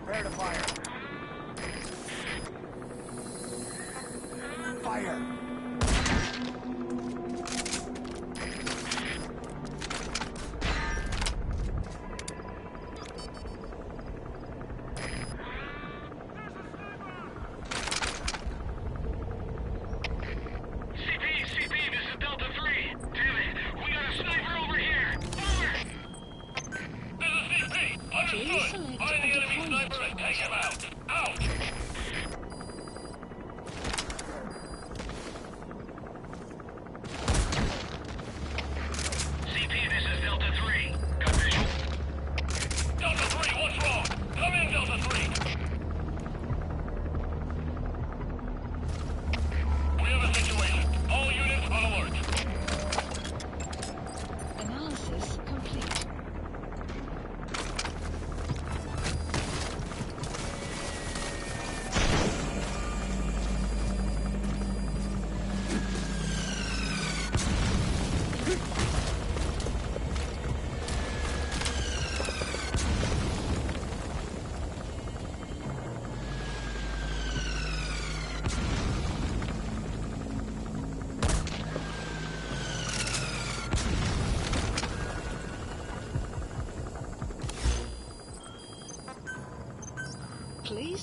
Prepare to fire. Fire! CP, this is Delta 3. Damn it, we got a sniper over here. Over! This is CP. Understood. Find the enemy sniper and take him out. Out!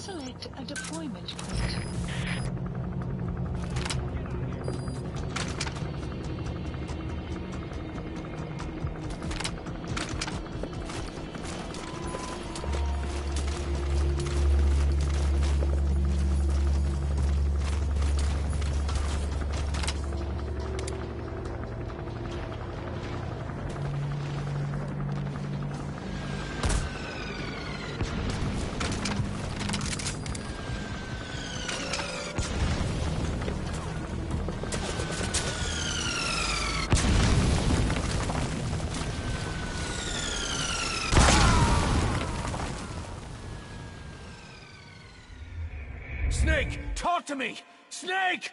Select a deployment point. Snake, talk to me! Snake!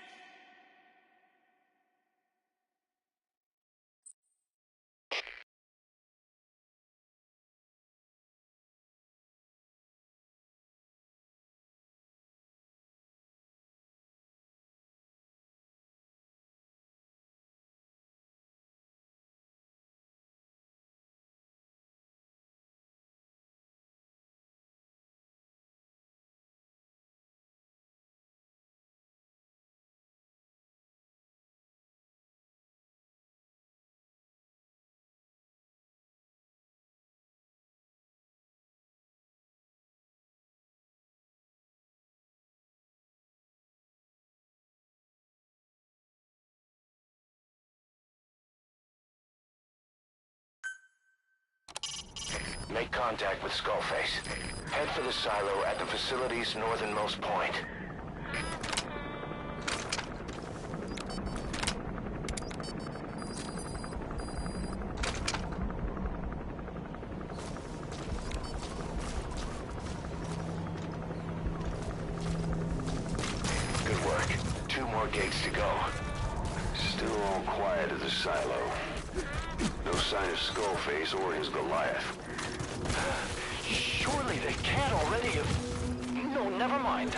Make contact with Skullface. Head for the silo at the facility's northernmost point. Good work. 2 more gates to go. Still all quiet at the silo. No sign of Skullface or his Goliath. Surely they can't already have... No, never mind.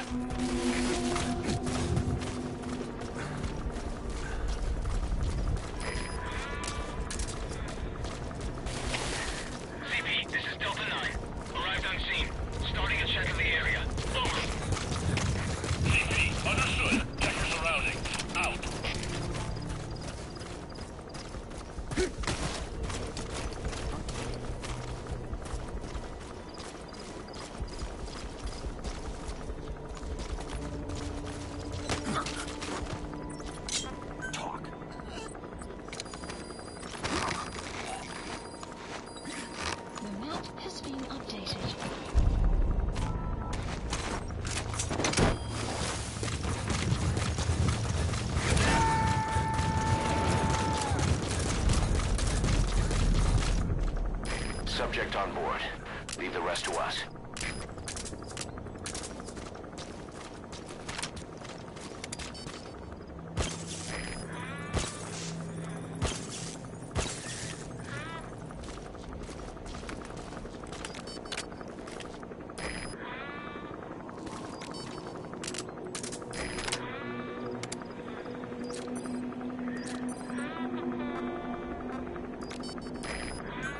CP, this is Delta 9. Arrived on scene. Starting a check of the area. Over. CP, understood. Check your surroundings. Out. The map has been updated. Subject on board. Leave the rest to us.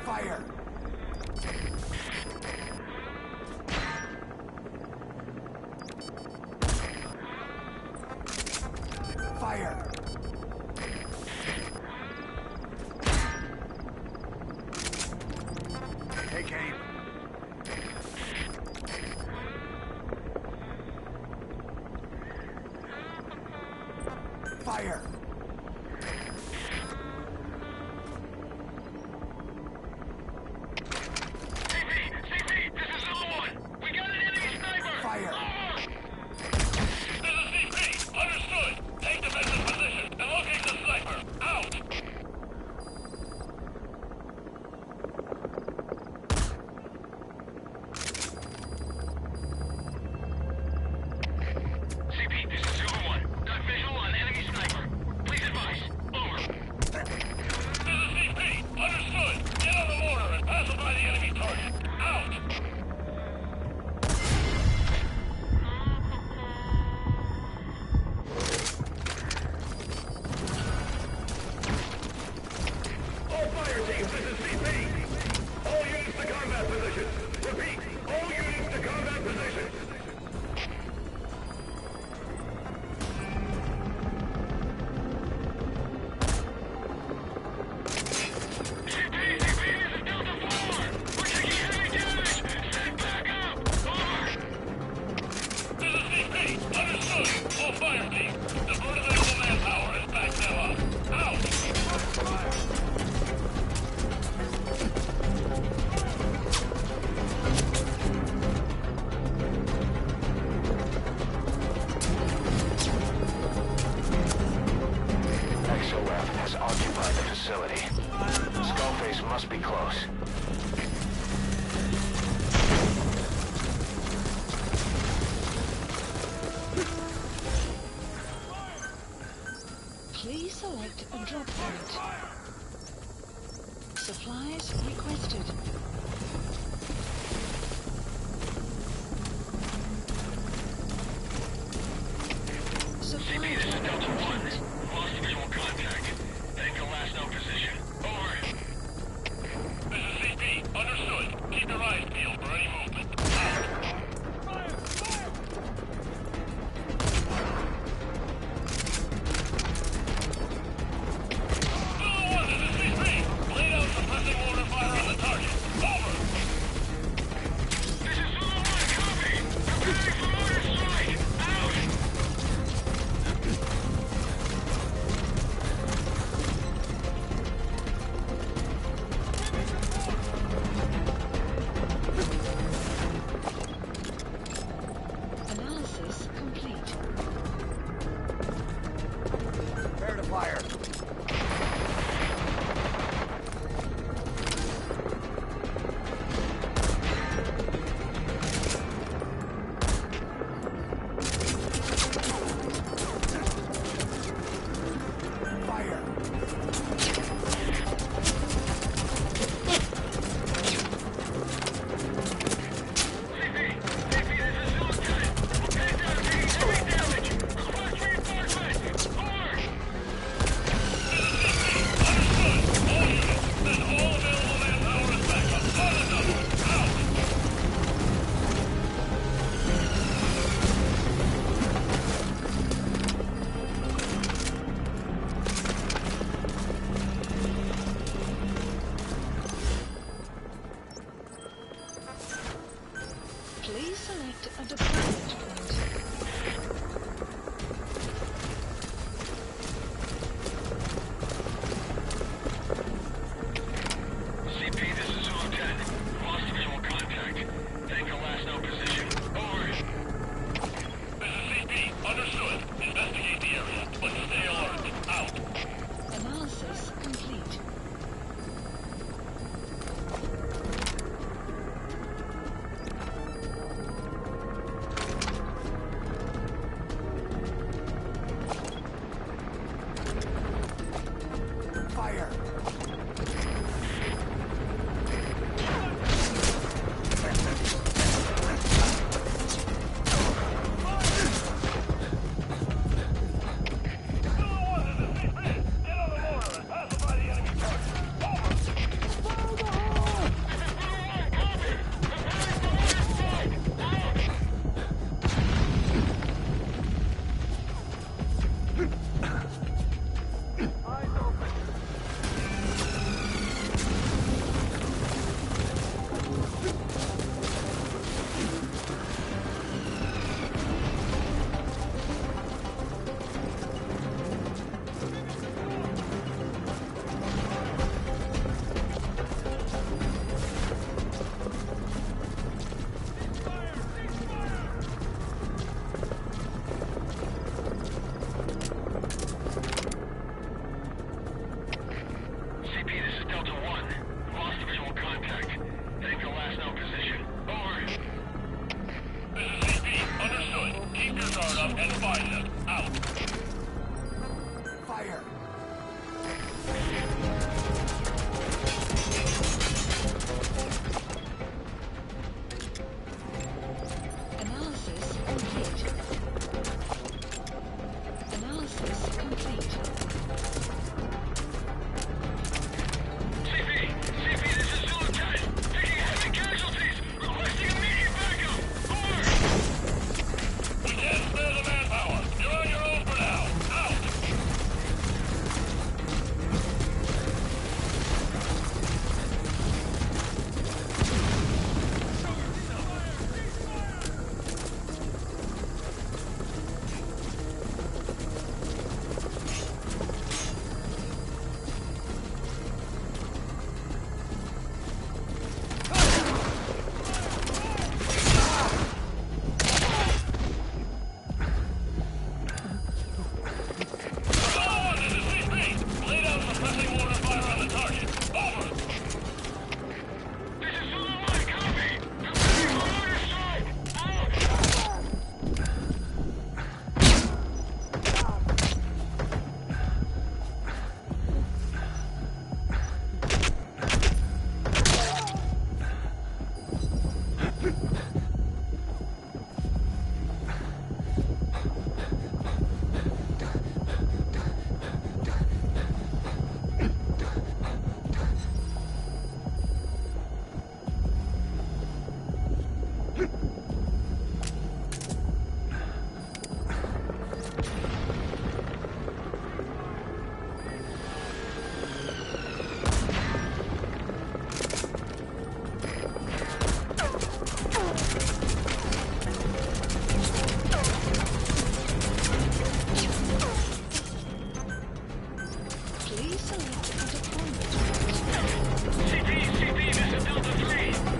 Fire! Fire! Take aim. Fire! CP, this is Zulu 1. We got an enemy sniper. Fire! This is CP. Understood. Take defensive position and locate the sniper. Out. CP, this is Zulu 1. Got visual on enemy sniper. XOF has occupied the facility. Skullface must be close. Please select a drop point. Supplies requested. CP, this is Delta 1. Lost visual contact. Tango last known position. Over. This is CP. Understood. Keep your eyes peeled for any movement. Analysis complete. Prepare to fire. select a deployment. CP, this is Delta 3.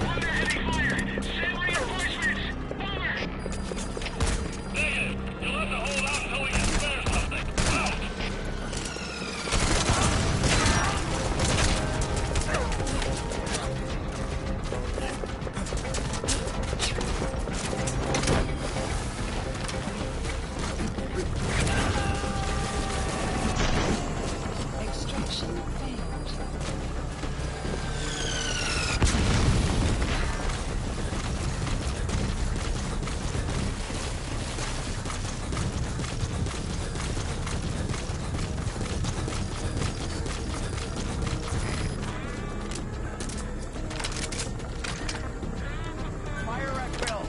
Under heavy fire. Send reinforcements. Over. Negative. You'll have to hold out until we get spare something. Out. Extraction failed. Fire at will.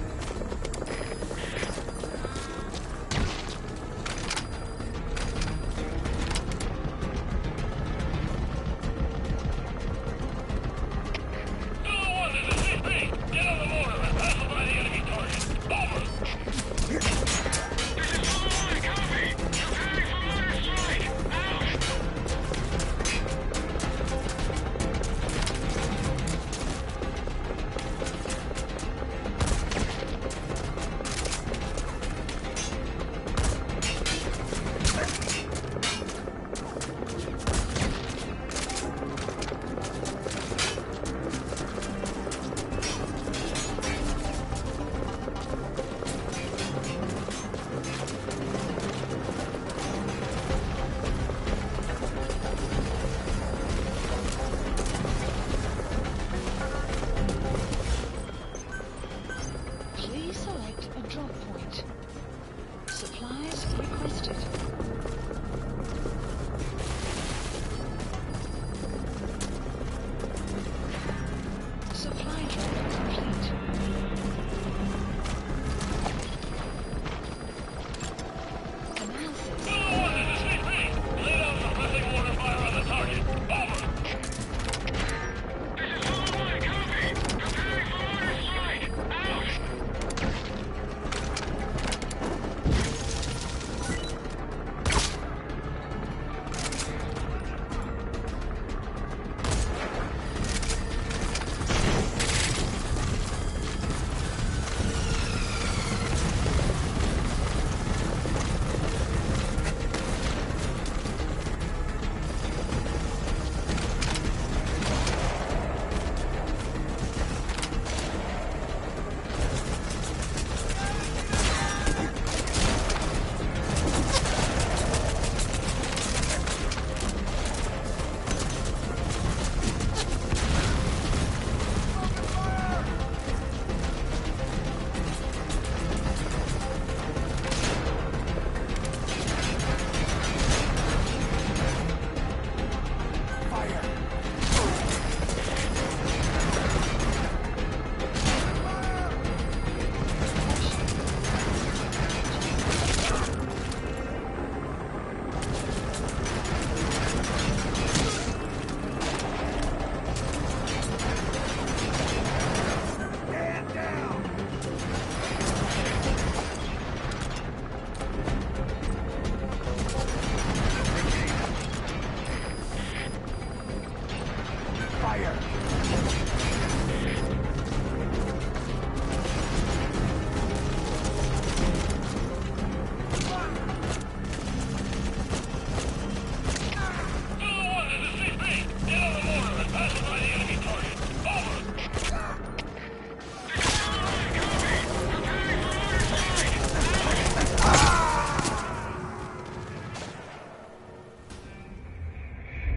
Zulu 1, this is CP. Get on the mortar and pass it by the enemy target. Over. This is Zulu 1, copy. Preparing for mortar strike. Out. Please select a drop point. Supplies requested. Supply drop complete. Analysis. Zulu 1, this is CP. Lay down suppressing mortar fire on the target. Over. This is Zulu 1, copy. Preparing for mortar strike. Out.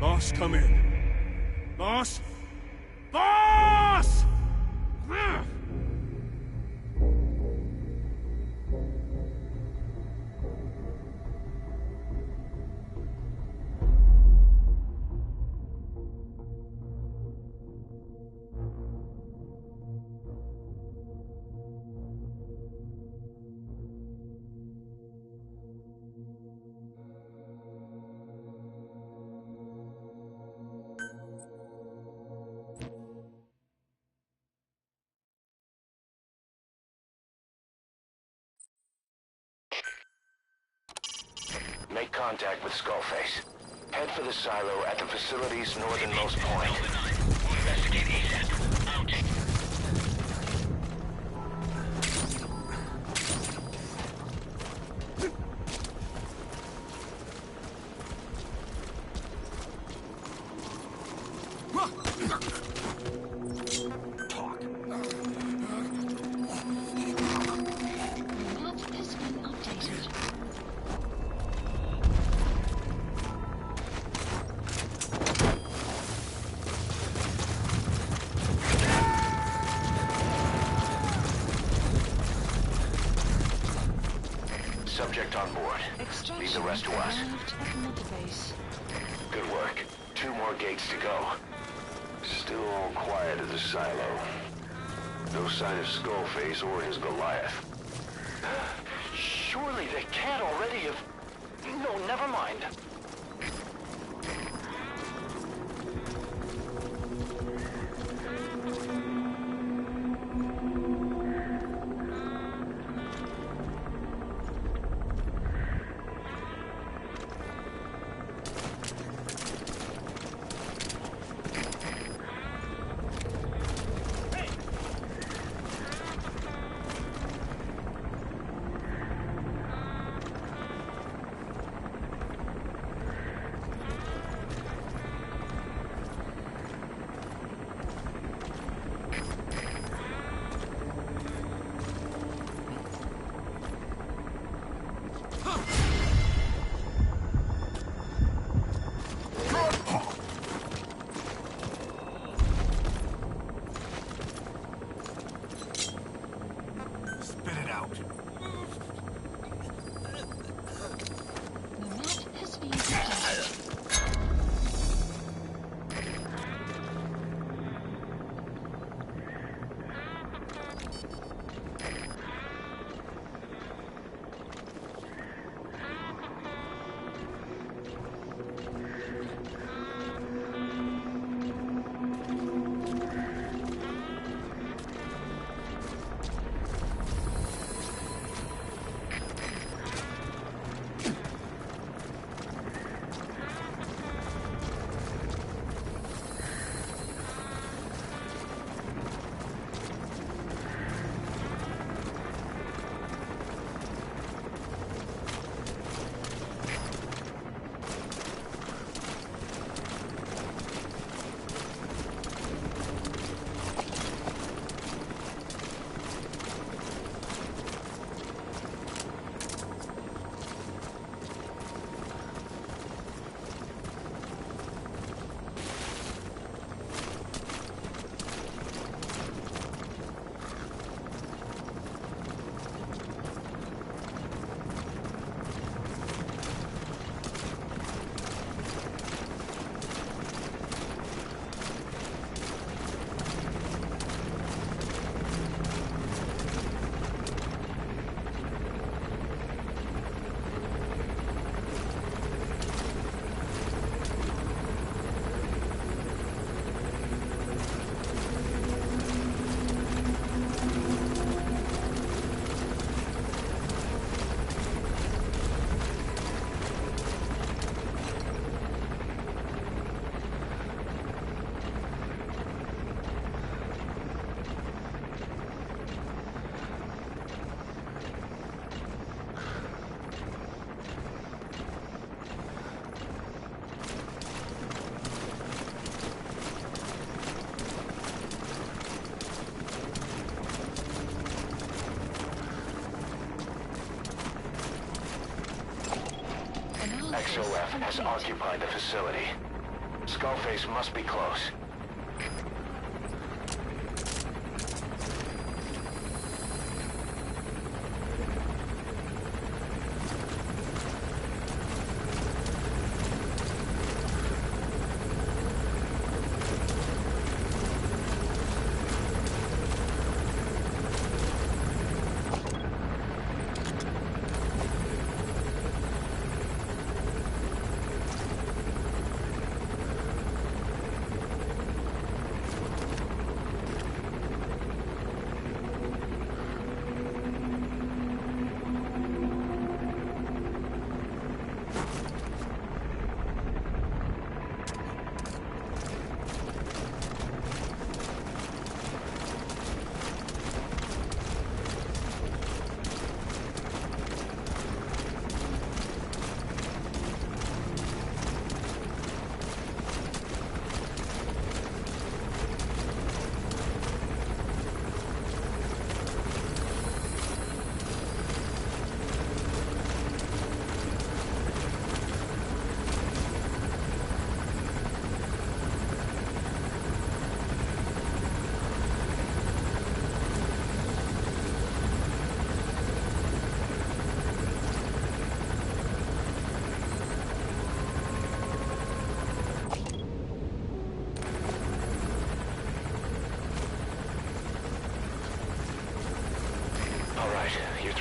Boss, come in. Boss? Boss! Make contact with Skullface. Head for the silo at the facility's northernmost point. We'll investigate ASAP. Out. Subject on board. Leave the rest to us. Good work. 2 more gates to go. Still all quiet at the silo. No sign of Skullface or his Goliath. Surely they can't already have... No, never mind. Spit it out. The map has been updated. XOF has occupied the facility. Skullface must be close.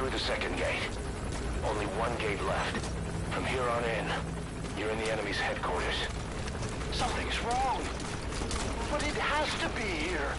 through the second gate. Only one gate left. From here on in, you're in the enemy's headquarters. Something's wrong. But it has to be here.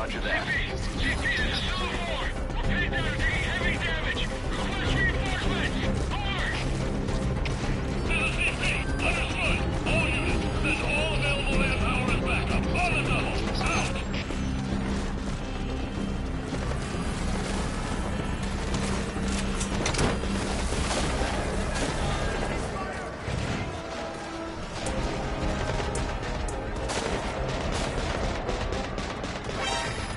Roger that. CP, this is Zulu 4. We're pinned down and taking heavy damage. Request reinforcements. Over. To the CP. Understood. All units, send all available manpower as backup. On the double. Out.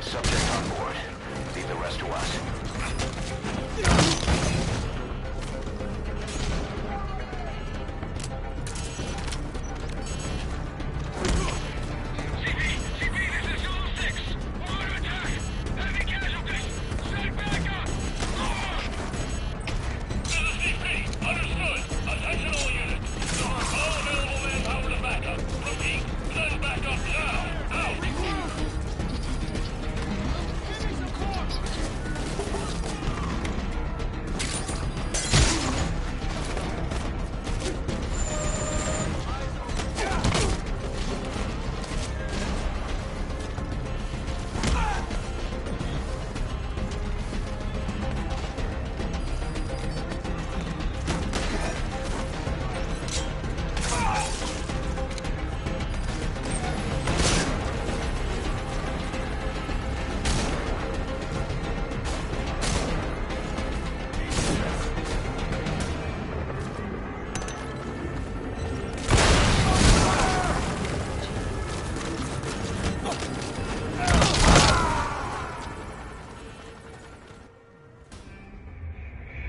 Subject on board. Leave the rest to us. CP, this is Zulu 6. We're under attack. Heavy casualties. Send backup. Over. To the CP. Understood. Attention all units. All available manpower to backup. Repeat. Send backup now. Out.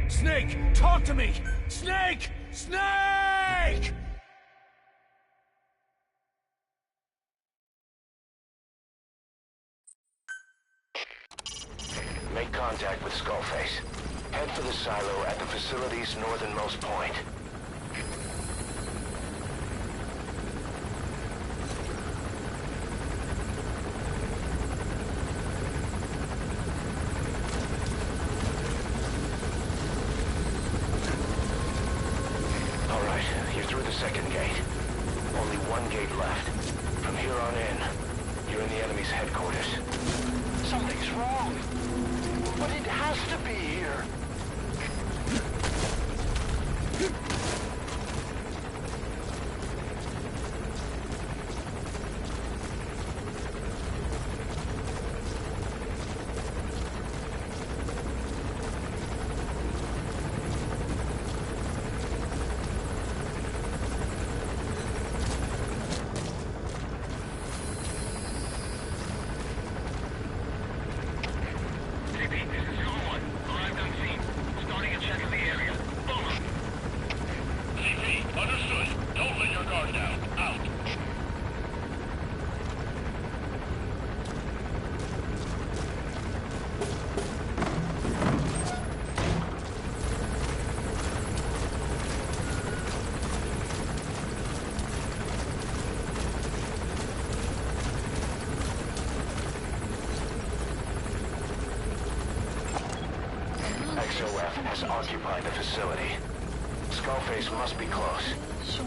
Snake, talk to me! Snake! Snake! Make contact with Skullface. Head for the silo at the facility's northernmost point. Alright, you're through the second gate. Only one gate left. From here on in, you're in the enemy's headquarters. Something's wrong. But it has to be here. CP, this is Zulu 1. Arrived on scene. Starting a check of the area. Over. CP, understood. Don't let your guard down. Out. XOF has occupied the facility. Skullface must be close. Sure.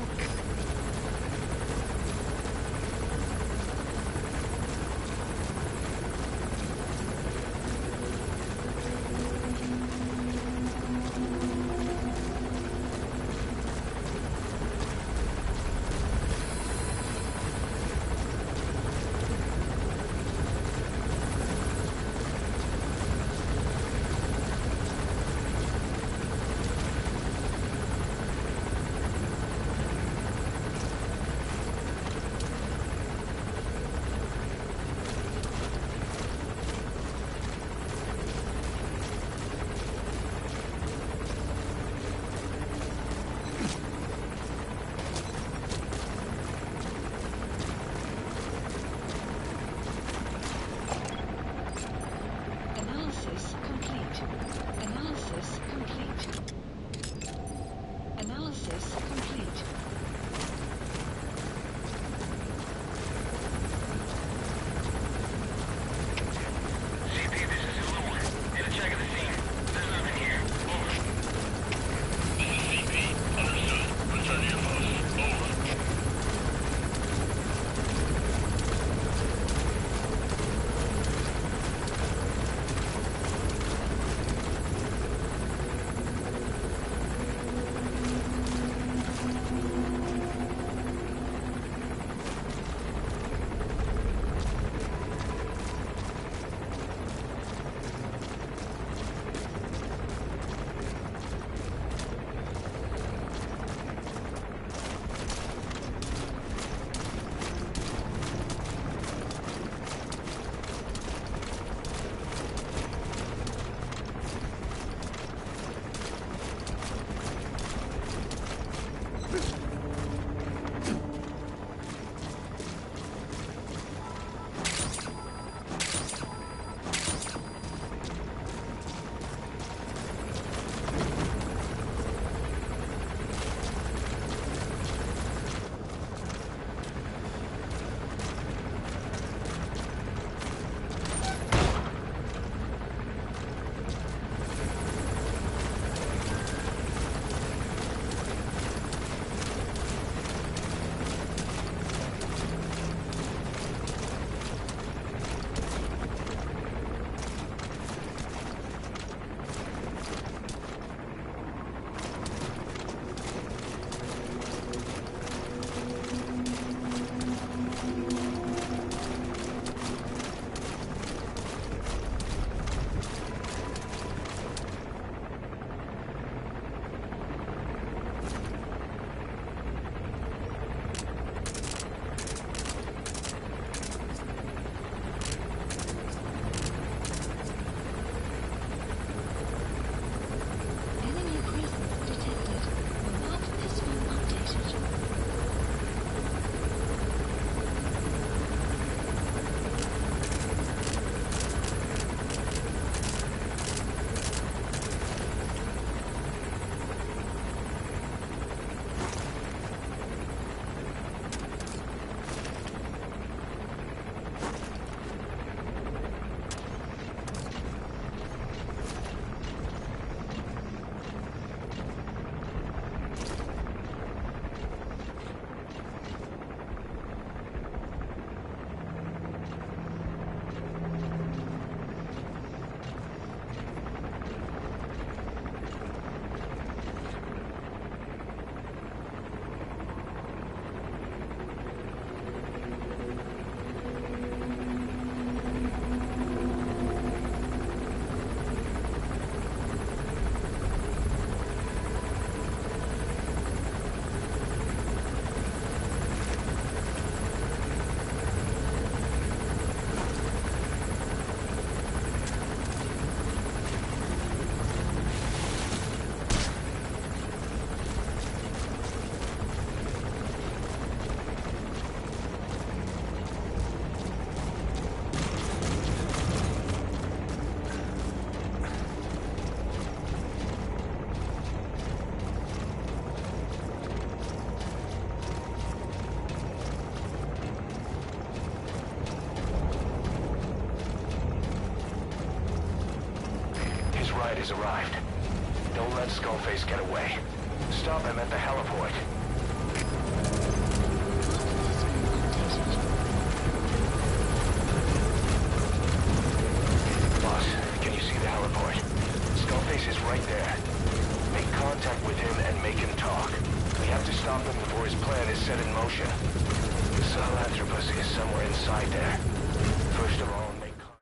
ride has arrived. Don't let Skullface get away. Stop him at the heliport. Boss, can you see the heliport? Skullface is right there. Make contact with him and make him talk. We have to stop him before his plan is set in motion. The Sahelanthropus is somewhere inside there. First of all, make contact.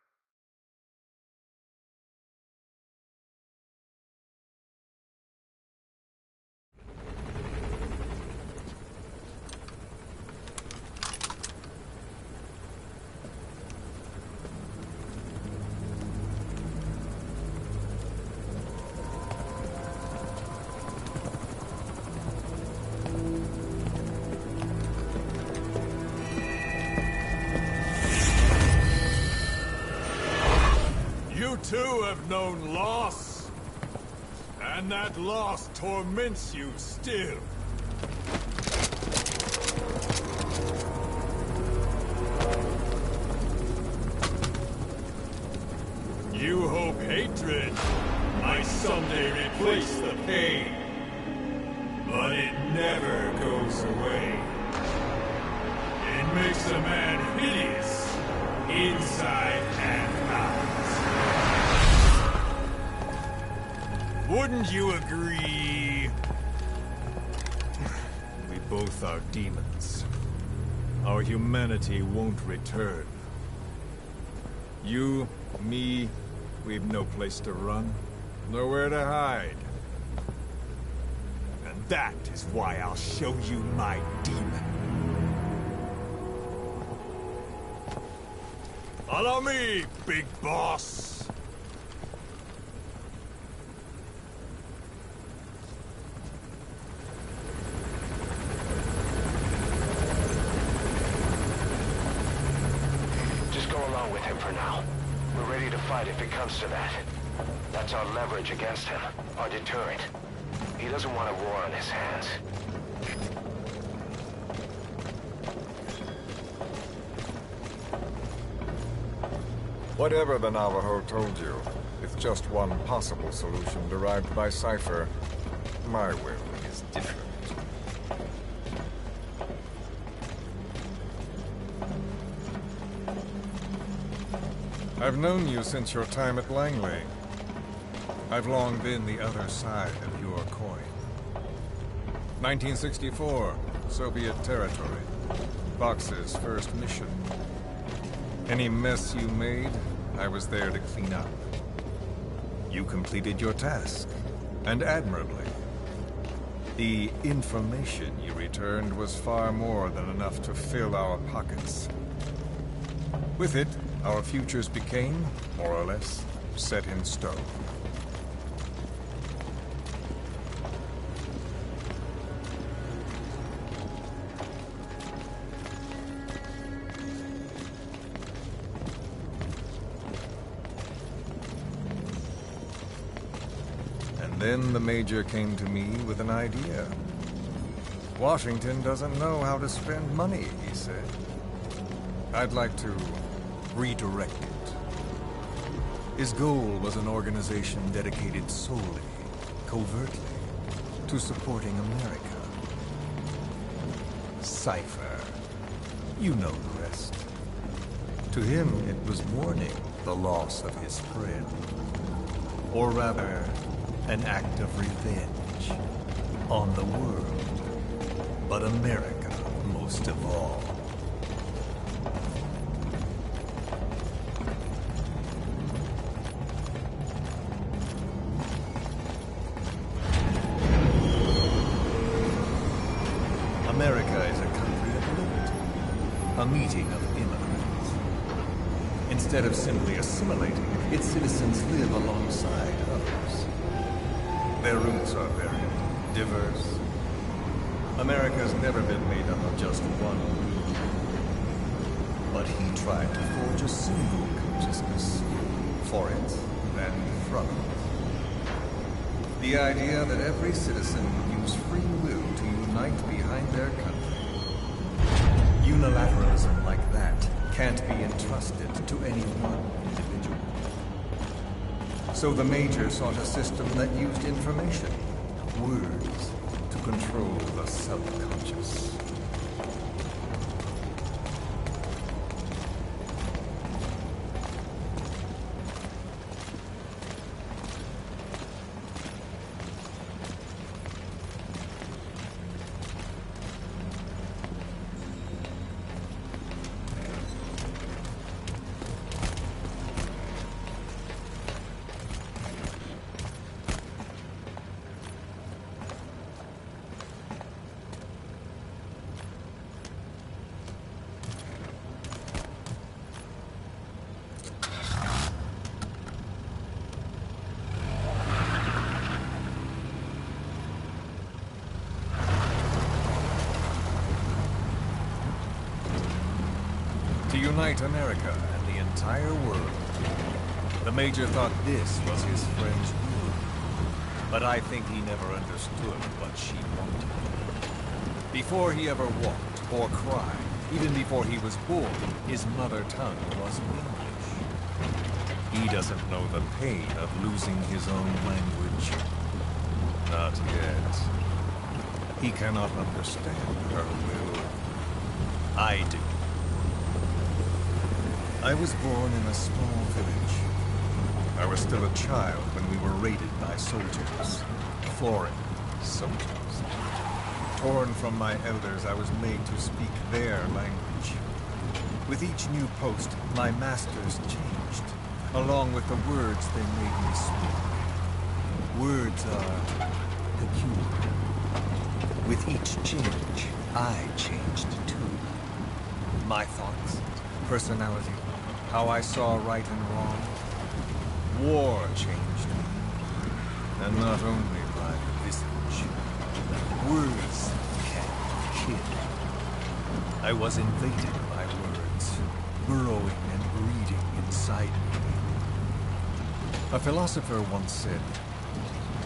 You too have known loss. And that loss torments you still. You hope hatred might someday replace the pain. But it never goes away. It makes a man hideous, inside and out. Wouldn't you agree? We both are demons. Our humanity won't return. You, me, we've no place to run, nowhere to hide. And that is why I'll show you my demon. Follow me, big boss! With him for now. We're ready to fight if it comes to that. That's our leverage against him, our deterrent. He doesn't want a war on his hands. Whatever the Navajo told you, it's just one possible solution derived by Cypher. My will is different. I've known you since your time at Langley. I've long been the other side of your coin. 1964, Soviet territory. Fox's first mission. Any mess you made, I was there to clean up. You completed your task, and admirably. The information you returned was far more than enough to fill our pockets. With it, our futures became, more or less, set in stone. And then the Major came to me with an idea. Washington doesn't know how to spend money, he said. I'd like to redirect it. His goal was an organization dedicated solely, covertly, to supporting America. Cypher. You know the rest. To him, it was mourning the loss of his friend. Or rather, an act of revenge on the world. But America, most of all. America is a country of liberty, a meeting of immigrants. Instead of simply assimilating, its citizens live alongside others. Their roots are very diverse. America's never been made up of just one group. But he tried to forge a single consciousness, for it and from it. The idea that every citizen would use free will to unite behind their country. Unilateralism like that can't be entrusted to any one individual. So the Major sought a system that used information, words, to control the subconscious. To unite America and the entire world. The Major thought this was his friend's rule. But I think he never understood what she wanted. Before he ever walked or cried, even before he was born, his mother tongue was English. He doesn't know the pain of losing his own language. Not yet. He cannot understand her will. I do. I was born in a small village. I was still a child when we were raided by soldiers. Foreign soldiers. Torn from my elders, I was made to speak their language. With each new post, my masters changed, along with the words they made me speak. Words are peculiar. With each change, I changed too. My thoughts, personality, how I saw right and wrong. War changed me. And not only my visage. Words can kill. I was invaded by words, burrowing and breeding inside me. A philosopher once said,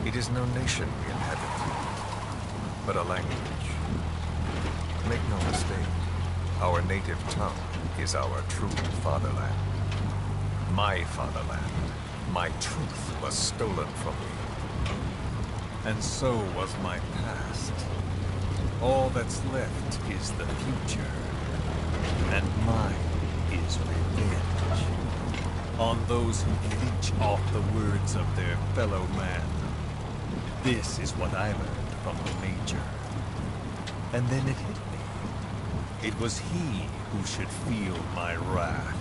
"It is no nation we inhabit, but a language." Make no mistake, our native tongue is our true fatherland. My fatherland, my truth was stolen from me. And so was my past. All that's left is the future. And mine is revenge. On those who leech off the words of their fellow man. This is what I learned from the Major. And then it hit me. It was he who should feel my wrath.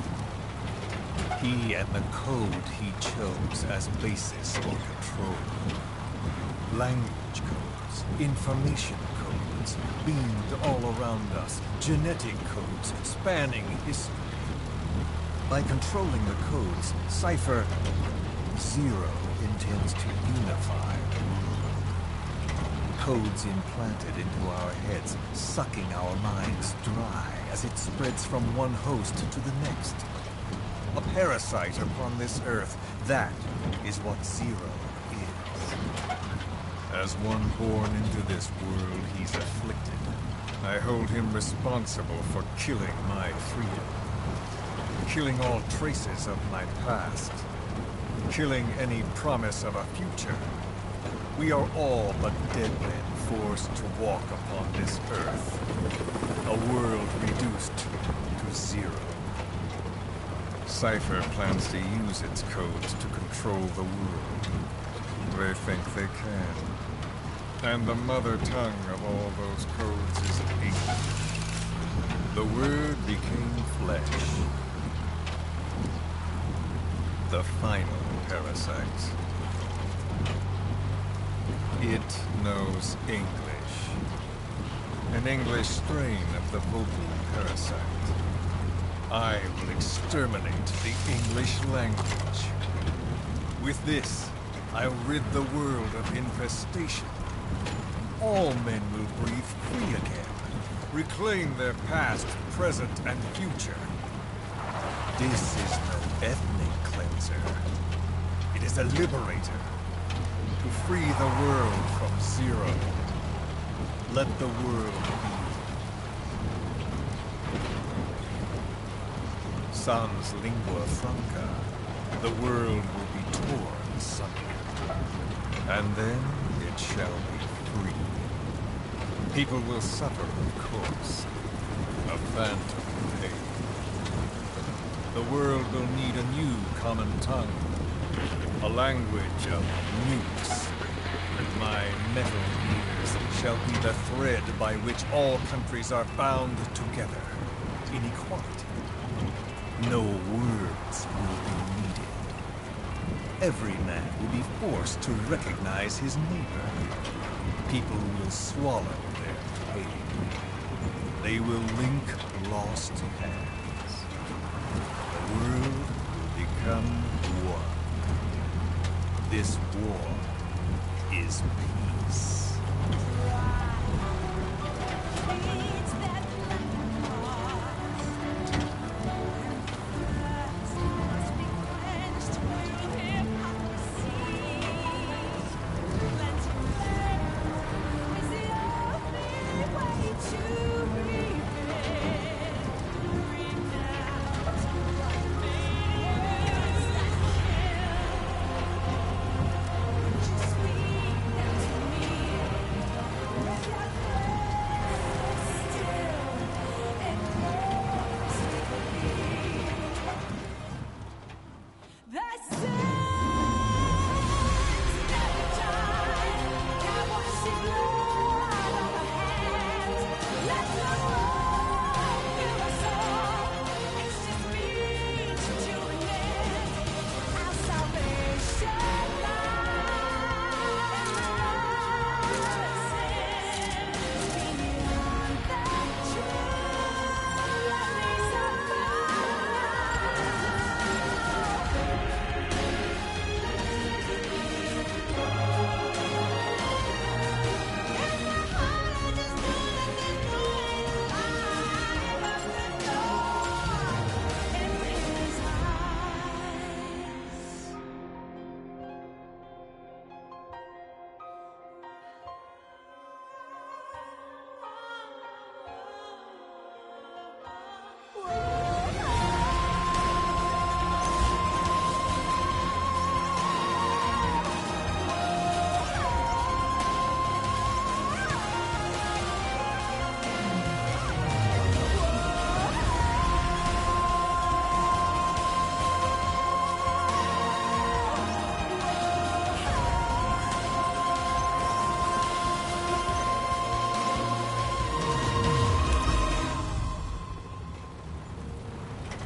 He and the code he chose as basis for control. Language codes, information codes, beamed all around us, genetic codes spanning history. By controlling the codes, Cypher Zero intends to unify the world. Codes implanted into our heads, sucking our minds dry as it spreads from one host to the next. A parasite upon this earth, that is what Zero is. As one born into this world, he's afflicted. I hold him responsible for killing my freedom. Killing all traces of my past. Killing any promise of a future. We are all but dead men forced to walk upon this earth. A world reduced to zero. Cypher plans to use its codes to control the world. They think they can. And the mother tongue of all those codes is English. The word became flesh. The final parasite. It knows English. An English strain of the vocal parasite. I will exterminate the English language. With this, I'll rid the world of infestation. All men will breathe free again, reclaim their past, present, and future. This is no ethnic cleanser. It is a liberator. To free the world from Zero. Let the world be. Sans lingua franca, the world will be torn asunder. And then it shall be free. People will suffer, of course. A phantom pain. The world will need a new common tongue. A language of nukes. And my metal ears shall be the thread by which all countries are bound together. In equality. No words will be needed. Every man will be forced to recognize his neighbor. People will swallow their pain. They will link lost hands. The world will become one. This war is peace.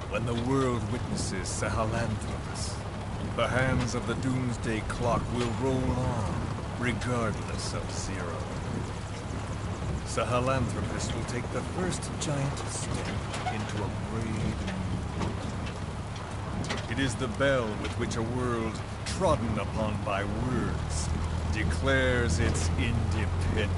When the world witnesses Sahelanthropus, the hands of the Doomsday Clock will roll on, regardless of Zero. Sahelanthropus will take the first giant step into a brave new world. It is the bell with which a world trodden upon by words declares its independence.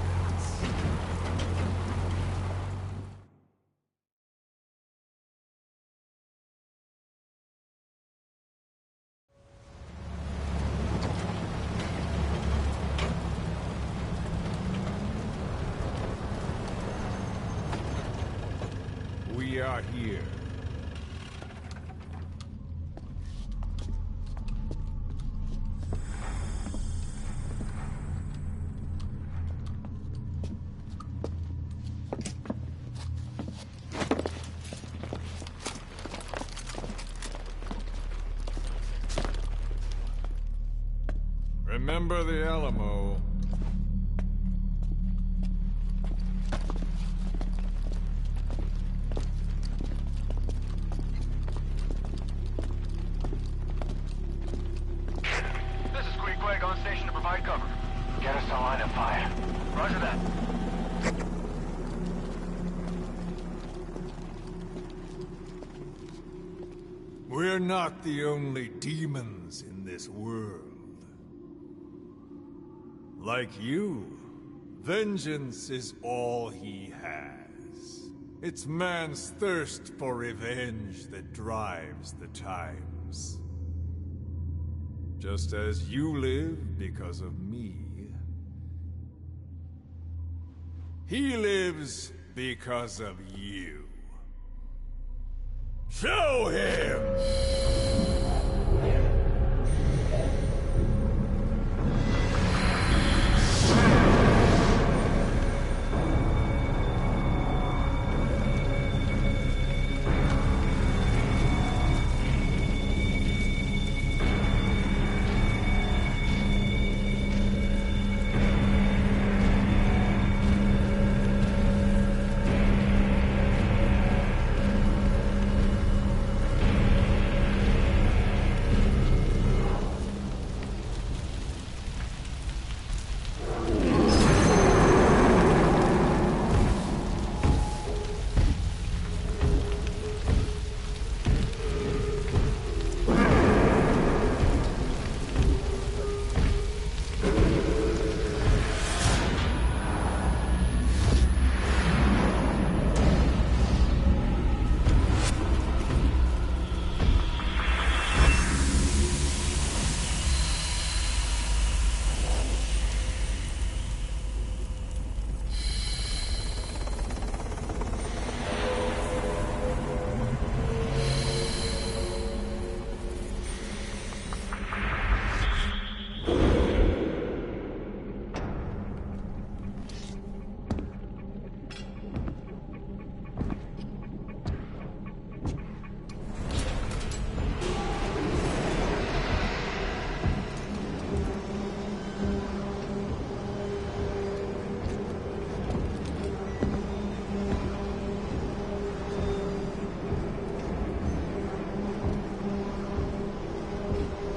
We are here. Remember the Alamo. On station to provide cover. Get us a line of fire. Roger that. We're not the only demons in this world. Like you, vengeance is all he has. It's man's thirst for revenge that drives the times. Just as you live because of me, he lives because of you. Show him!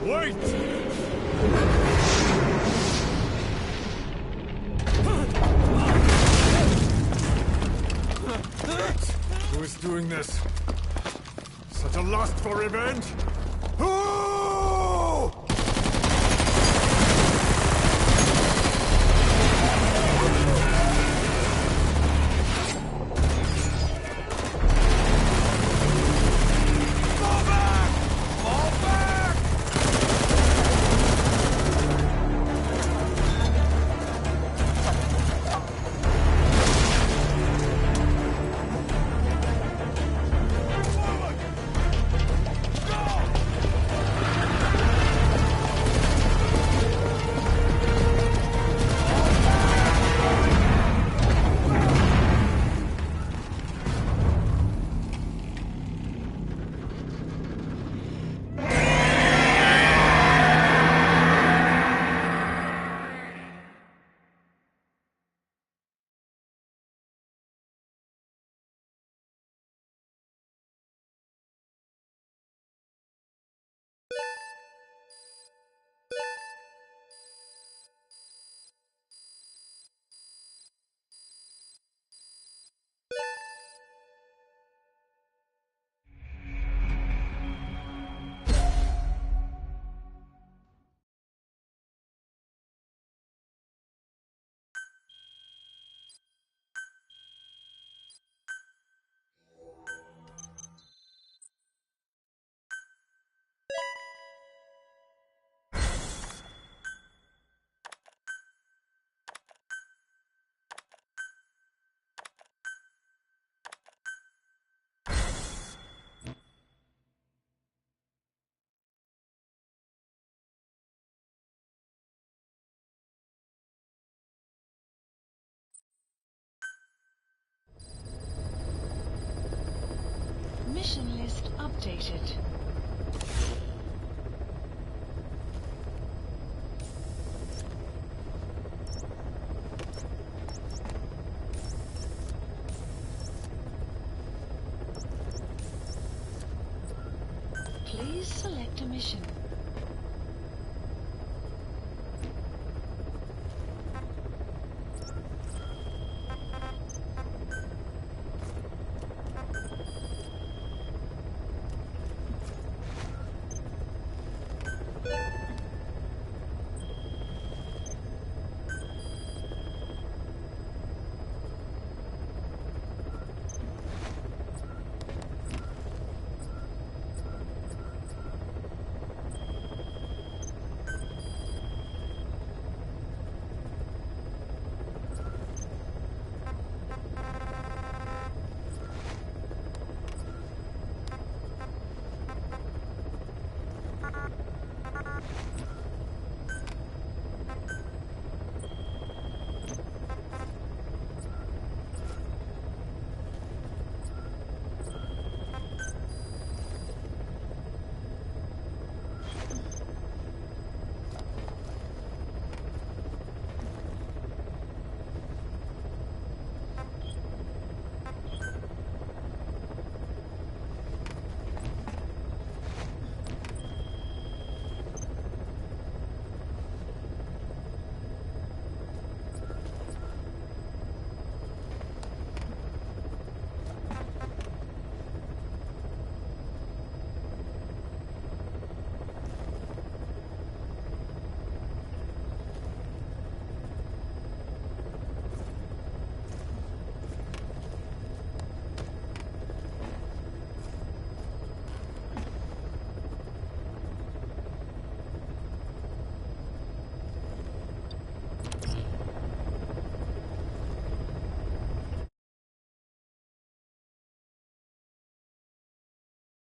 Wait! Who is doing this? Such a lust for revenge? Who? Mission list updated. Please select a mission.